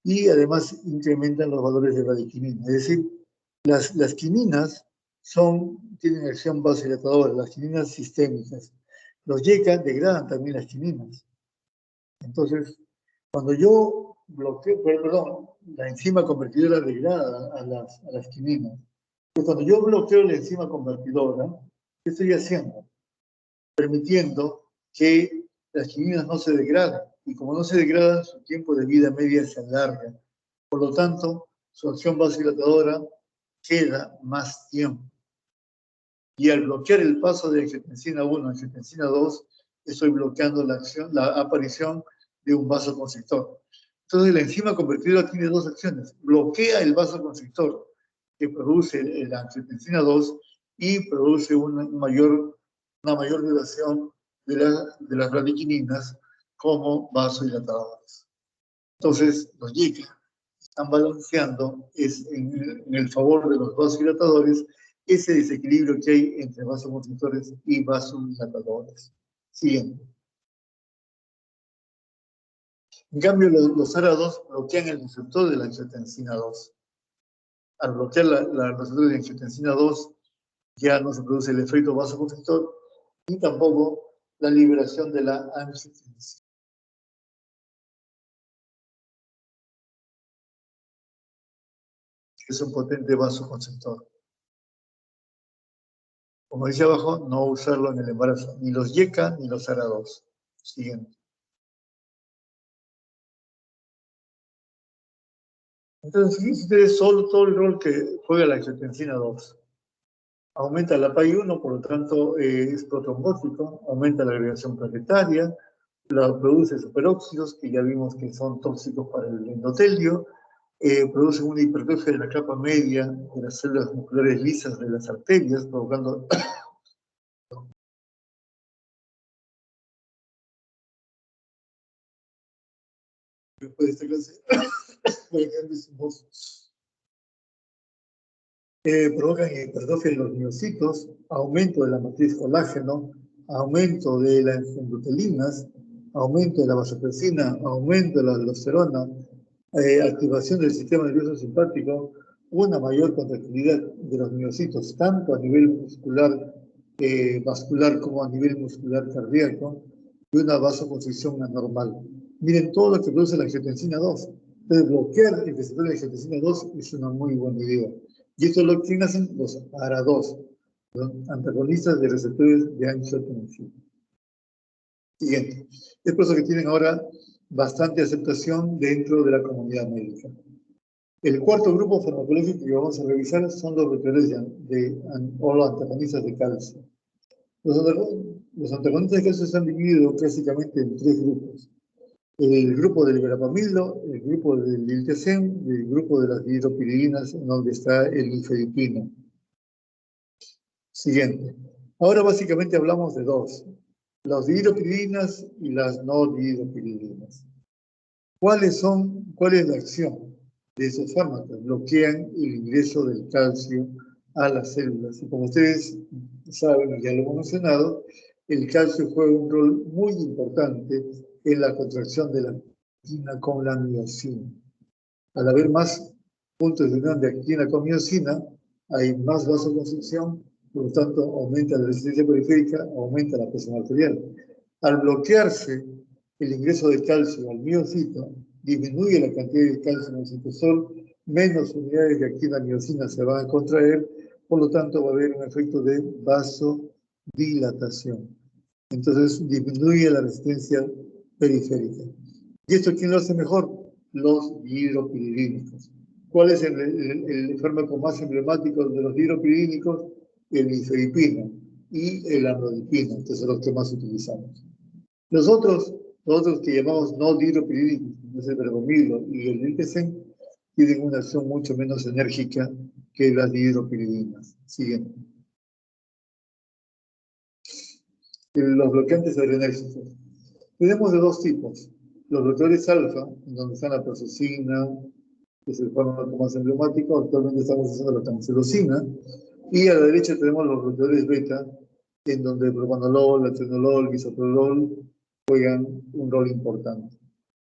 y además incrementan los valores de radiquinina. Es decir, las quininas tienen acción vasodilatadora, las quininas sistémicas. Los YECA degradan también las quininas. Entonces, cuando yo bloqueo, perdón, la enzima convertidora degrada a las quininas. Entonces, cuando yo bloqueo la enzima convertidora, ¿qué estoy haciendo? Permitiendo que las quininas no se degraden. Y como no se degradan, su tiempo de vida media se alarga. Por lo tanto, su acción vasodilatadora queda más tiempo. Y al bloquear el paso de angiotensina 1 a angiotensina 2, estoy bloqueando la aparición de un vasoconstrictor. Entonces, la enzima convertidora tiene dos acciones. Bloquea el vasoconstrictor que produce la angiotensina 2 y produce una mayor duración de las radiquininas como vasodilatadores. Entonces, los YECA están balanceando en el favor de los vasodilatadores ese desequilibrio que hay entre vasoconstrictores y vasodilatadores. Siguiente. En cambio, los ARA2 bloquean el receptor de la angiotensina 2. Al bloquear la receptor de la angiotensina 2, ya no se produce el efecto vasoconstrictor ni tampoco la liberación de la angiotensina. Es un potente vasoconstrictor. Como dice abajo, no usarlo en el embarazo, ni los YECA ni los ARA2. Siguiente. Entonces, fíjense ustedes todo el rol que juega la angiotensina 2. Aumenta la PAI-1, por lo tanto es protrombótico, aumenta la agregación plaquetaria, produce superóxidos, que ya vimos que son tóxicos para el endotelio, produce una hipertrofia de la capa media de las células musculares lisas de las arterias, provocando después de esta clase provocan hipertrofia de los miocitos, aumento de la matriz colágeno, aumento de las endotelinas, aumento de la vasopresina, aumento de la aldosterona, activación del sistema nervioso simpático, una mayor contractilidad de los miocitos, tanto a nivel muscular, vascular como a nivel muscular cardíaco, y una vasoconstricción anormal. Miren todo lo que produce la angiotensina 2. Entonces, bloquear el receptor de angiotensina 2 es una muy buena idea. Y esto es lo que hacen los ARA2, antagonistas de receptores de angiotensina. Siguiente. Es por eso que tienen ahora bastante aceptación dentro de la comunidad médica. El cuarto grupo farmacológico que vamos a revisar son los receptores o los antagonistas de calcio. Los antagonistas de calcio están divididos clásicamente en tres grupos. El grupo del verapamilo, el grupo del diltiazem y el grupo de las dihidropiridinas, en donde está el nifedipino. Siguiente. Ahora básicamente hablamos de dos, las dihidropiridinas y las no dihidropiridinas. ¿Cuál es la acción de esos fármacos? Bloquean el ingreso del calcio a las células. Y como ustedes saben, y ya lo hemos mencionado, el calcio juega un rol muy importante en la contracción de la actina con la miosina. Al haber más puntos de unión de actina con miosina, hay más vasoconstricción, por lo tanto aumenta la resistencia periférica, aumenta la presión arterial. Al bloquearse el ingreso de calcio al miocito, disminuye la cantidad de calcio en el citosol menos unidades de actina miocina se van a contraer, por lo tanto va a haber un efecto de vasodilatación. Entonces disminuye la resistencia periférica. ¿Y esto quién lo hace mejor? Los dihidropiridínicos. ¿Cuál es el fármaco más emblemático de los dihidropiridínicos? El nifedipino y el amlodipino, que son los que más utilizamos. Los otros que llamamos no dihidropiridínicos, como es el vergomilo y el lipesen, tienen una acción mucho menos enérgica que las dihidropiridinas. Siguiente. Los bloqueantes adrenérgicos. Tenemos de dos tipos. Los bloqueadores alfa, en donde están la prozosina, que es el fármaco más emblemático. Actualmente estamos usando la tamsulosina. Y a la derecha tenemos los bloqueadores beta, en donde el propanolol, el atenolol, el bisoprolol juegan un rol importante.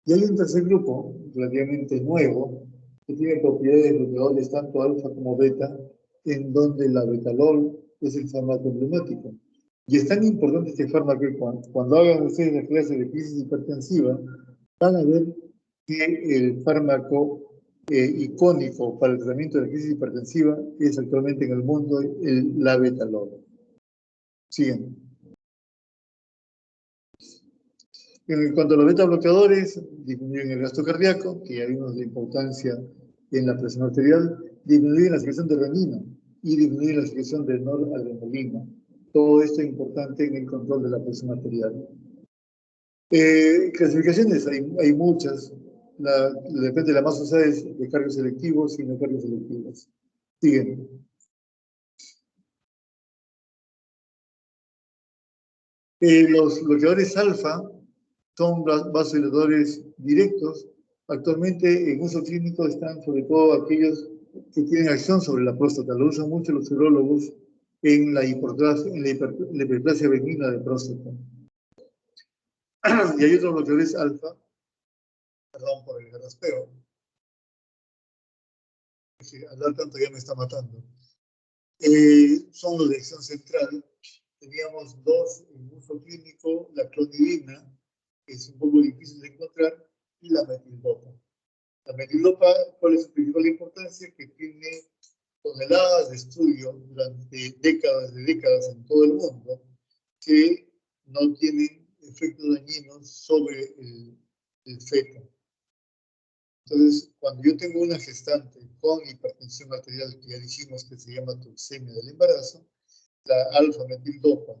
Y hay un tercer grupo, relativamente nuevo, que tiene propiedades bloqueadores tanto alfa como beta, en donde la betalol es el fármaco emblemático. Y es tan importante este fármaco que cuando hagan ustedes la clase de crisis hipertensiva, van a ver que el fármaco icónico para el tratamiento de la crisis hipertensiva es actualmente en el mundo la betalol. Siguiente. En cuanto a los beta bloqueadores, disminuyen el gasto cardíaco, que ya vimos la importancia en la presión arterial, disminuyen la secreción de renina y disminuyen la secreción de noradrenalina. Todo esto es importante en el control de la presión arterial. Clasificaciones, hay muchas. Depende de la más usada es de cargos selectivos y no cargos selectivos. Siguiente. Los bloqueadores alfa son vasodilatadores directos. Actualmente en uso clínico están sobre todo aquellos que tienen acción sobre la próstata. Lo usan mucho los urólogos en la hiperplasia benigna de próstata. Y hay otros bloqueadores alfa, perdón por el garraspeo, que hablar tanto ya me está matando. Son los de acción central. Teníamos dos en uso clínico, la clonidina, que es un poco difícil de encontrar, y la metildopa. La metildopa, ¿cuál es su principal importancia? Que tiene toneladas de estudio durante décadas en todo el mundo que no tienen efectos dañinos sobre el feto. Entonces, cuando yo tengo una gestante con hipertensión arterial, que ya dijimos que se llama toxemia del embarazo, la alfa-metildopa,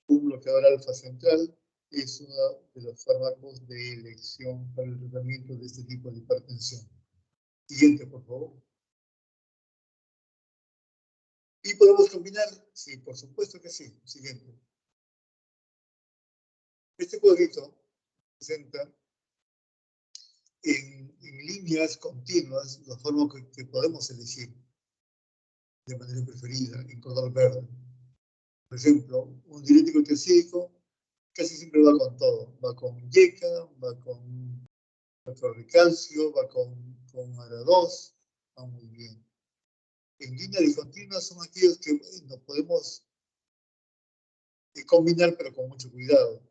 un bloqueador alfa central, es uno de los fármacos de elección para el tratamiento de este tipo de hipertensión. Siguiente, por favor. ¿Y podemos combinar? Sí, por supuesto que sí. Siguiente. Este cuadrito presenta en líneas continuas los fármacos que podemos elegir de manera preferida en color verde. Por ejemplo, un diurético tiazídico casi siempre va con todo. Va con yeca, va con clorrecalcio, va con ARA2, va muy bien. En línea discontinua son aquellos que no podemos combinar, pero con mucho cuidado.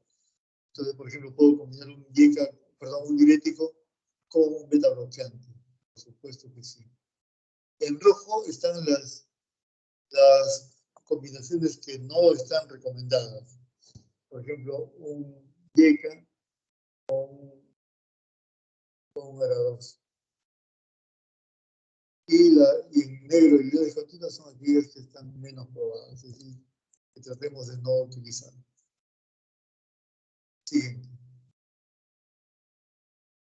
Entonces, por ejemplo, puedo combinar un diurético con un beta bloqueante. Por supuesto que sí. En rojo están las combinaciones que no están recomendadas. Por ejemplo, un yeca con ARA2. Y en negro y discontinua son aquellas que están menos probadas, es decir, que tratemos de no utilizar. Siguiente.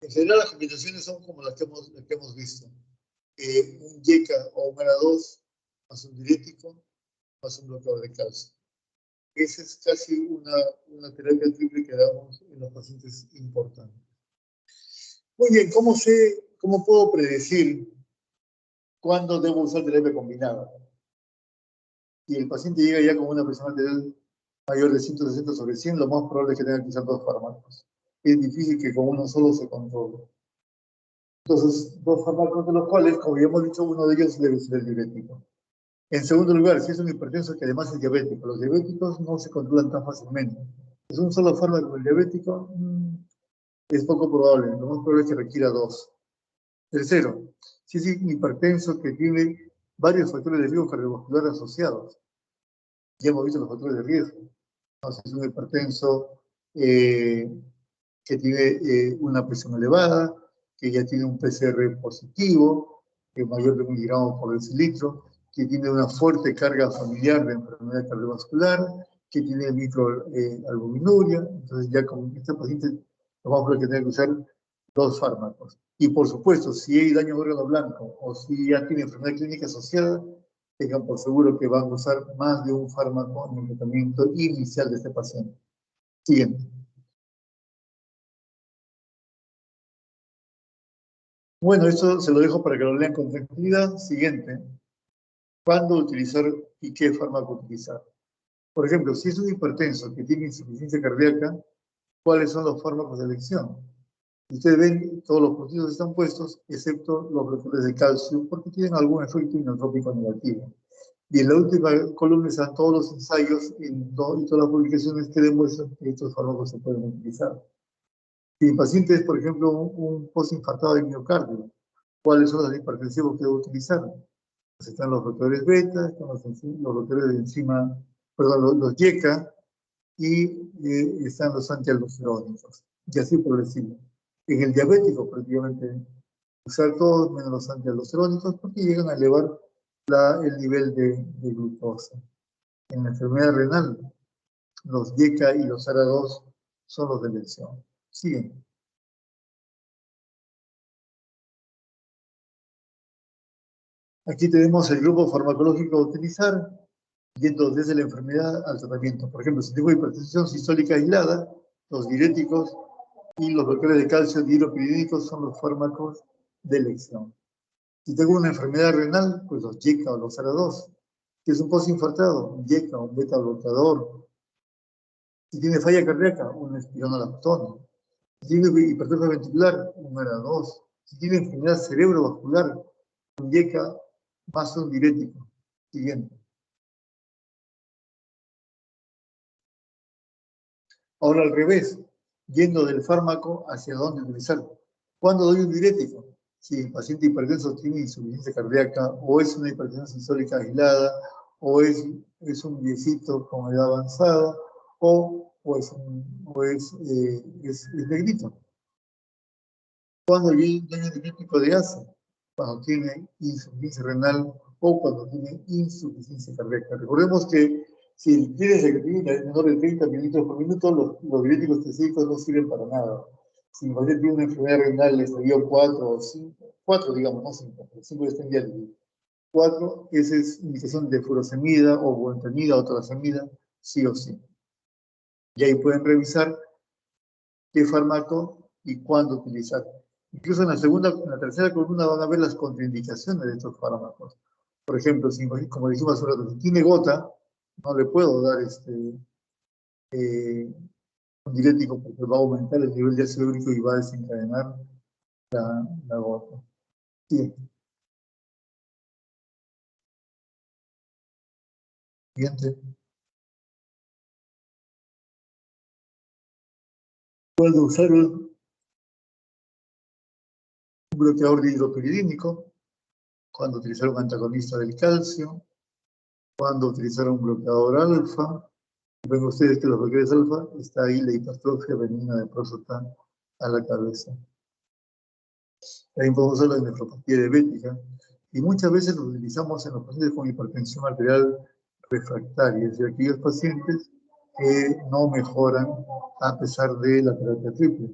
En general, las combinaciones son como las que hemos visto. Un yeca o un ARA2 más un diurético más un bloqueador de calcio. Esa es casi una terapia triple que damos en los pacientes importantes. Muy bien, ¿cómo puedo predecir cuándo debo usar terapia combinada? Si el paciente llega ya con una presión arterial mayor de 160/100, lo más probable es que tenga que usar dos fármacos. Es difícil que con uno solo se controle. Entonces, dos fármacos de los cuales, como ya hemos dicho, uno de ellos debe ser el diurético. En segundo lugar, si es un hipertenso que además es diabético, los diabéticos no se controlan tan fácilmente. Es un solo fármaco el diabético, es poco probable, lo más probable es que requiera dos. Tercero, si es un hipertenso que tiene varios factores de riesgo cardiovascular asociados. Ya hemos visto los factores de riesgo. Entonces, es un hipertenso que tiene una presión elevada, que ya tiene un PCR positivo, que es mayor de 1 miligramo por decilitro, que tiene una fuerte carga familiar de enfermedad cardiovascular, que tiene microalbuminuria. Entonces, ya con este paciente, lo vamos a tener que usar 2 fármacos. Y por supuesto, si hay daño de órgano blanco o si ya tiene enfermedad clínica asociada, tengan por seguro que van a usar más de un fármaco en el tratamiento inicial de este paciente. Siguiente. Bueno, eso se lo dejo para que lo lean con tranquilidad. Siguiente. ¿Cuándo utilizar y qué fármaco utilizar? Por ejemplo, si es un hipertenso que tiene insuficiencia cardíaca, ¿cuáles son los fármacos de elección? Ustedes ven, todos los puntitos están puestos, excepto los bloqueadores de calcio, porque tienen algún efecto inotrópico negativo. Y en la última columna están todos los ensayos y todas las publicaciones que demuestran que estos fármacos se pueden utilizar. Si el paciente es, por ejemplo, un postinfartado de miocardio, ¿cuáles son los hipertensivos que debo utilizar? Pues están los bloqueadores beta, están los bloqueadores de enzima, perdón, los YECA, y están los antialdosterónicos, y así por decirlo. En el diabético, prácticamente, usar todos menos los antialdosterónicos porque llegan a elevar el nivel de glucosa. En la enfermedad renal, los YECA y los ARA2 son los de elección. Siguen. Aquí tenemos el grupo farmacológico a utilizar, yendo desde la enfermedad al tratamiento. Por ejemplo, si tengo hipertensión sistólica aislada, los diuréticos y los bloqueadores de calcio dihidropiridínicos son los fármacos de elección. Si tengo una enfermedad renal, pues los YECA o los ARA2. Si es un postinfartado, un YECA, un beta bloqueador. Si tiene falla cardíaca, un espironolactona. Si tiene hipertrofia ventricular, un ARA2. Si tiene enfermedad cerebrovascular, un YECA más un diurético. Siguiente. Ahora al revés, yendo del fármaco hacia dónde utilizarlo. ¿Cuándo doy un diurético? Si el paciente hipertenso tiene insuficiencia cardíaca, o es una hipertensión sistólica aislada, o es un viejito con edad avanzada, o es negrito. ¿Cuándo doy un diurético de ACE? Cuando tiene insuficiencia renal o cuando tiene insuficiencia cardíaca. Recordemos que si el tienes de creatinina es menor de 30 mililitros por minuto, los diuréticos testículos no sirven para nada. Si el paciente tiene una enfermedad renal, estadio 4 o 5, 4 digamos, no 5, pero 5 está en diálisis. 4, esa es indicación de furosemida o buentanida o torasemida, sí o sí. Y ahí pueden revisar qué fármaco y cuándo utilizar. Incluso en la tercera columna van a ver las contraindicaciones de estos fármacos. Por ejemplo, como dijimos hace un rato, si tiene gota, no le puedo dar un diurético porque va a aumentar el nivel de ácido úrico y va a desencadenar la gota. Sí. Siguiente. Puedo usar un bloqueador dihidropiridínico, cuando utilizar un antagonista del calcio, cuando utilizar un bloqueador alfa. Ven ustedes que los bloqueadores alfa está ahí la hipertrofia benigna de próstata a la cabeza. También podemos usar la nefropatía diabética y muchas veces lo utilizamos en los pacientes con hipertensión arterial refractaria, es decir, aquellos pacientes que no mejoran a pesar de la terapia triple.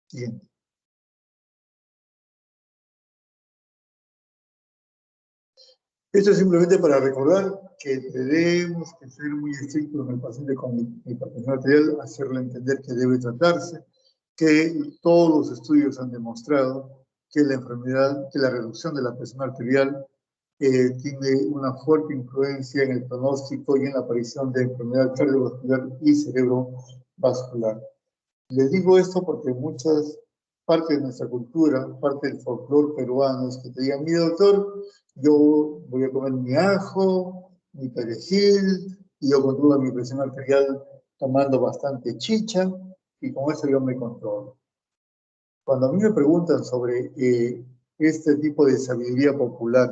Siguiente. Esto es simplemente para recordar que tenemos que ser muy estrictos con el paciente con hipertensión arterial, hacerle entender que debe tratarse, que todos los estudios han demostrado que la enfermedad, que la reducción de la presión arterial tiene una fuerte influencia en el pronóstico y en la aparición de enfermedad cardiovascular y cerebrovascular. Les digo esto porque muchas partes de nuestra cultura, parte del folclore peruano, es que te digan, mire doctor, yo voy a comer mi ajo, mi perejil, y yo controlo mi presión arterial tomando bastante chicha, y con eso yo me controlo. Cuando a mí me preguntan sobre este tipo de sabiduría popular,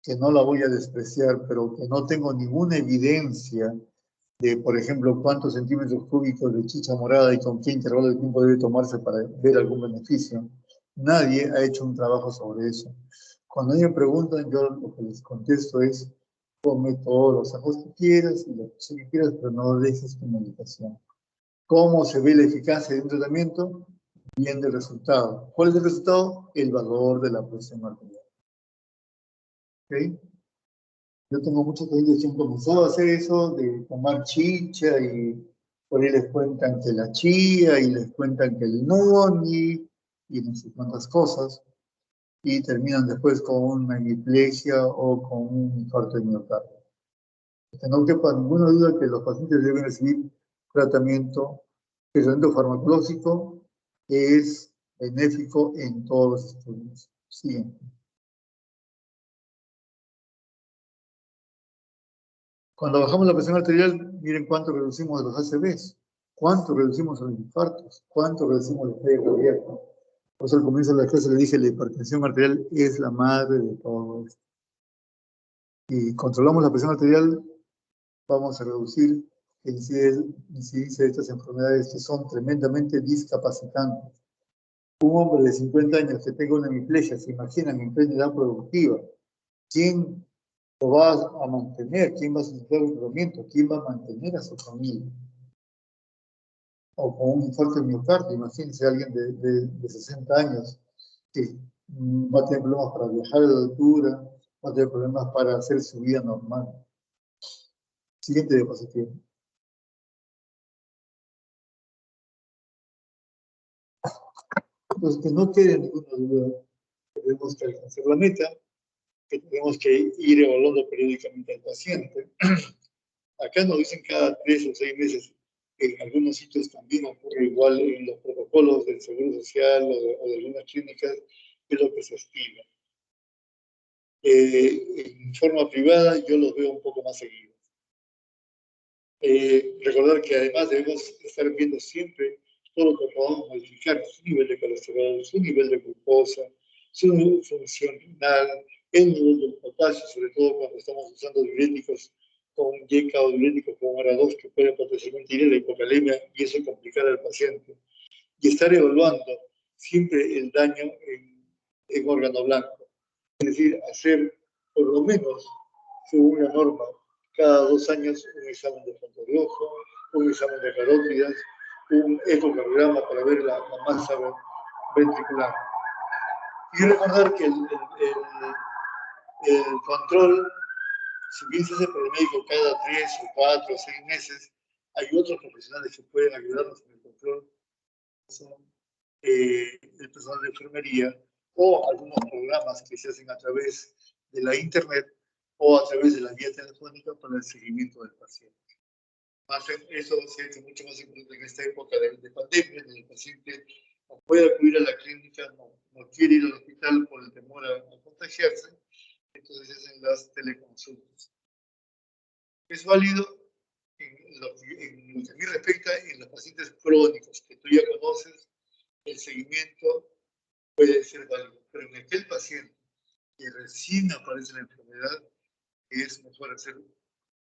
que no la voy a despreciar, pero que no tengo ninguna evidencia de, por ejemplo, cuántos centímetros cúbicos de chicha morada y con qué intervalo de tiempo debe tomarse para ver algún beneficio. Nadie ha hecho un trabajo sobre eso. Cuando a mí me preguntan, yo lo que les contesto es, come todos los ajos que quieras y lo que quieras, pero no dejes tu medicación. ¿Cómo se ve la eficacia de un tratamiento? Viendo el resultado. ¿Cuál es el resultado? El valor de la presión arterial. ¿Okay? Yo tengo muchos clientes que han comenzado a hacer eso, de tomar chicha y por ahí les cuentan que la chía y les cuentan que el noni y no sé cuántas cosas y terminan después con una hemiplegia o con un infarto de miocardio. Que no quepa ninguna duda que los pacientes deben recibir tratamiento. El tratamiento farmacológico es benéfico en todos los estudios. Siguiente. Cuando bajamos la presión arterial, miren cuánto reducimos de los ACVs, cuánto reducimos los infartos, cuánto reducimos la falla cardíaca. Por eso al comienzo de la clase le dije, la hipertensión arterial es la madre de todo esto. Y controlamos la presión arterial, vamos a reducir la incidencia de estas enfermedades que son tremendamente discapacitantes. Un hombre de 50 años que tenga una hemiplegia, se imaginan en plena edad productiva, ¿quién lo va a mantener? ¿Quién va a sustentar el tratamiento? ¿Quién va a mantener a su familia? O con un infarto de miocardio, imagínense alguien de 60 años que va a tener problemas para viajar a la altura, va a tener problemas para hacer su vida normal. Siguiente diapositiva. Entonces, que no quede ninguna duda, tenemos que alcanzar la meta, que tenemos que ir evaluando periódicamente al paciente. Acá nos dicen cada 3 o 6 meses. En algunos sitios también ocurre igual en los protocolos del Seguro Social o de algunas clínicas, es lo que se estima. En forma privada yo los veo un poco más seguidos. Recordar que además debemos estar viendo siempre todo lo que podamos modificar, su nivel de colesterol, su nivel de glucosa, su función renal, el nivel del potasio, sobre todo cuando estamos usando diuréticos con YECA o diuréticos con HARA2 que pueden potencialmente ir a la hipocalemia y eso complicar al paciente. Y estar evaluando siempre el daño en órgano blanco. Es decir, hacer por lo menos, según una norma, cada 2 años un examen de fondo de ojo, un examen de carótidas, un ecocardiograma para ver la masa ventricular. Y recordar que el control, si bien se hace por el médico cada 3 o 4 o 6 meses, hay otros profesionales que pueden ayudarnos en el control, son el personal de enfermería o algunos programas que se hacen a través de la internet o a través de la guía telefónica para el seguimiento del paciente. Eso se ha hecho mucho más importante en esta época de pandemia, en donde el paciente no puede acudir a la clínica, no quiere ir al hospital por el temor a contagiarse, entonces se hacen las teleconsultas. Es válido en lo que a mí respecta en los pacientes crónicos que tú ya conoces, el seguimiento puede ser válido, pero en aquel paciente que recién aparece la enfermedad, es mejor hacer,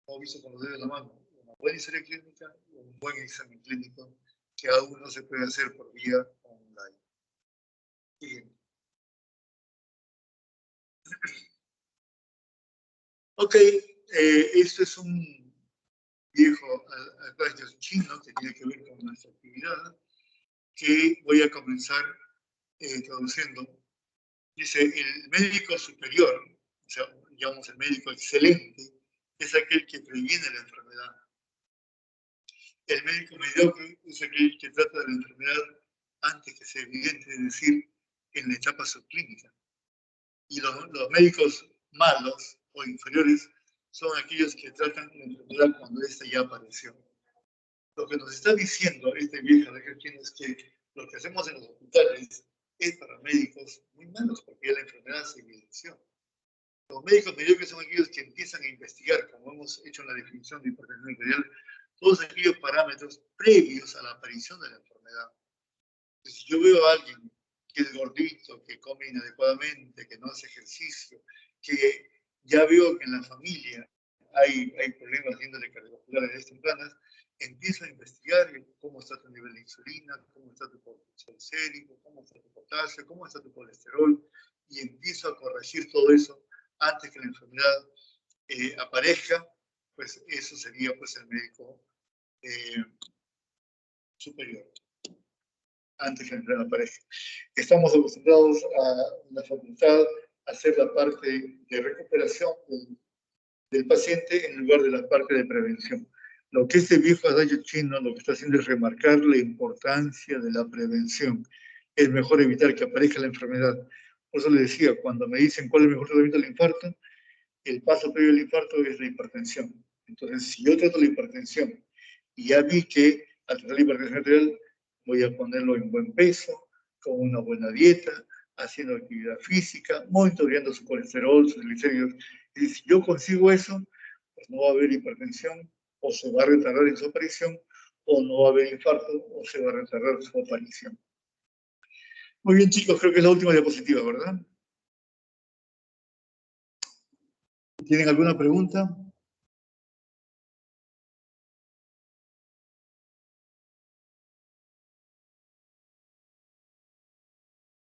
como visto con los dedos de la mano, una buena historia clínica, un buen examen clínico, que aún no se puede hacer por vía online. Bien. Ok, esto es un viejo adagio chino que tiene que ver con nuestra actividad, que voy a comenzar traduciendo. Dice, el médico superior, o sea, llamamos el médico excelente, es aquel que previene la enfermedad. El médico mediocre es aquel que trata de la enfermedad antes que sea evidente, es decir, en la etapa subclínica. Y los médicos malos o inferiores son aquellos que tratan la enfermedad cuando ésta ya apareció. Lo que nos está diciendo este viejo de es que lo que hacemos en los hospitales es para médicos muy malos, porque ya la enfermedad se evidenció. Los médicos mediocres son aquellos que empiezan a investigar, como hemos hecho en la definición de hipertensión arterial, todos aquellos parámetros previos a la aparición de la enfermedad. Entonces, si yo veo a alguien que es gordito, que come inadecuadamente, que no hace ejercicio, que ya veo que en la familia hay problemas de índole cardiovascular en tempranas, empiezo a investigar cómo está tu nivel de insulina, cómo está tu cortisol sérico, cómo está tu potasio, cómo está tu colesterol, y empiezo a corregir todo eso antes que la enfermedad aparezca. Pues eso sería pues el médico superior, antes que la enfermedad aparezca. Estamos acostumbrados a la facultad a hacer la parte de recuperación del paciente en lugar de la parte de prevención. Lo que este viejo adagio chino lo que está haciendo es remarcar la importancia de la prevención. Es mejor evitar que aparezca la enfermedad. Por eso le decía, cuando me dicen cuál es el mejor tratamiento del infarto, el paso previo al infarto es la hipertensión. Entonces, si yo trato la hipertensión y ya vi que al tratar la hipertensión arterial voy a ponerlo en buen peso, con una buena dieta, haciendo actividad física, monitoreando su colesterol, sus triglicéridos. Y si yo consigo eso, pues no va a haber hipertensión, o se va a retardar en su aparición, o no va a haber infarto, o se va a retardar su aparición. Muy bien, chicos, creo que es la última diapositiva, ¿verdad? ¿Tienen alguna pregunta?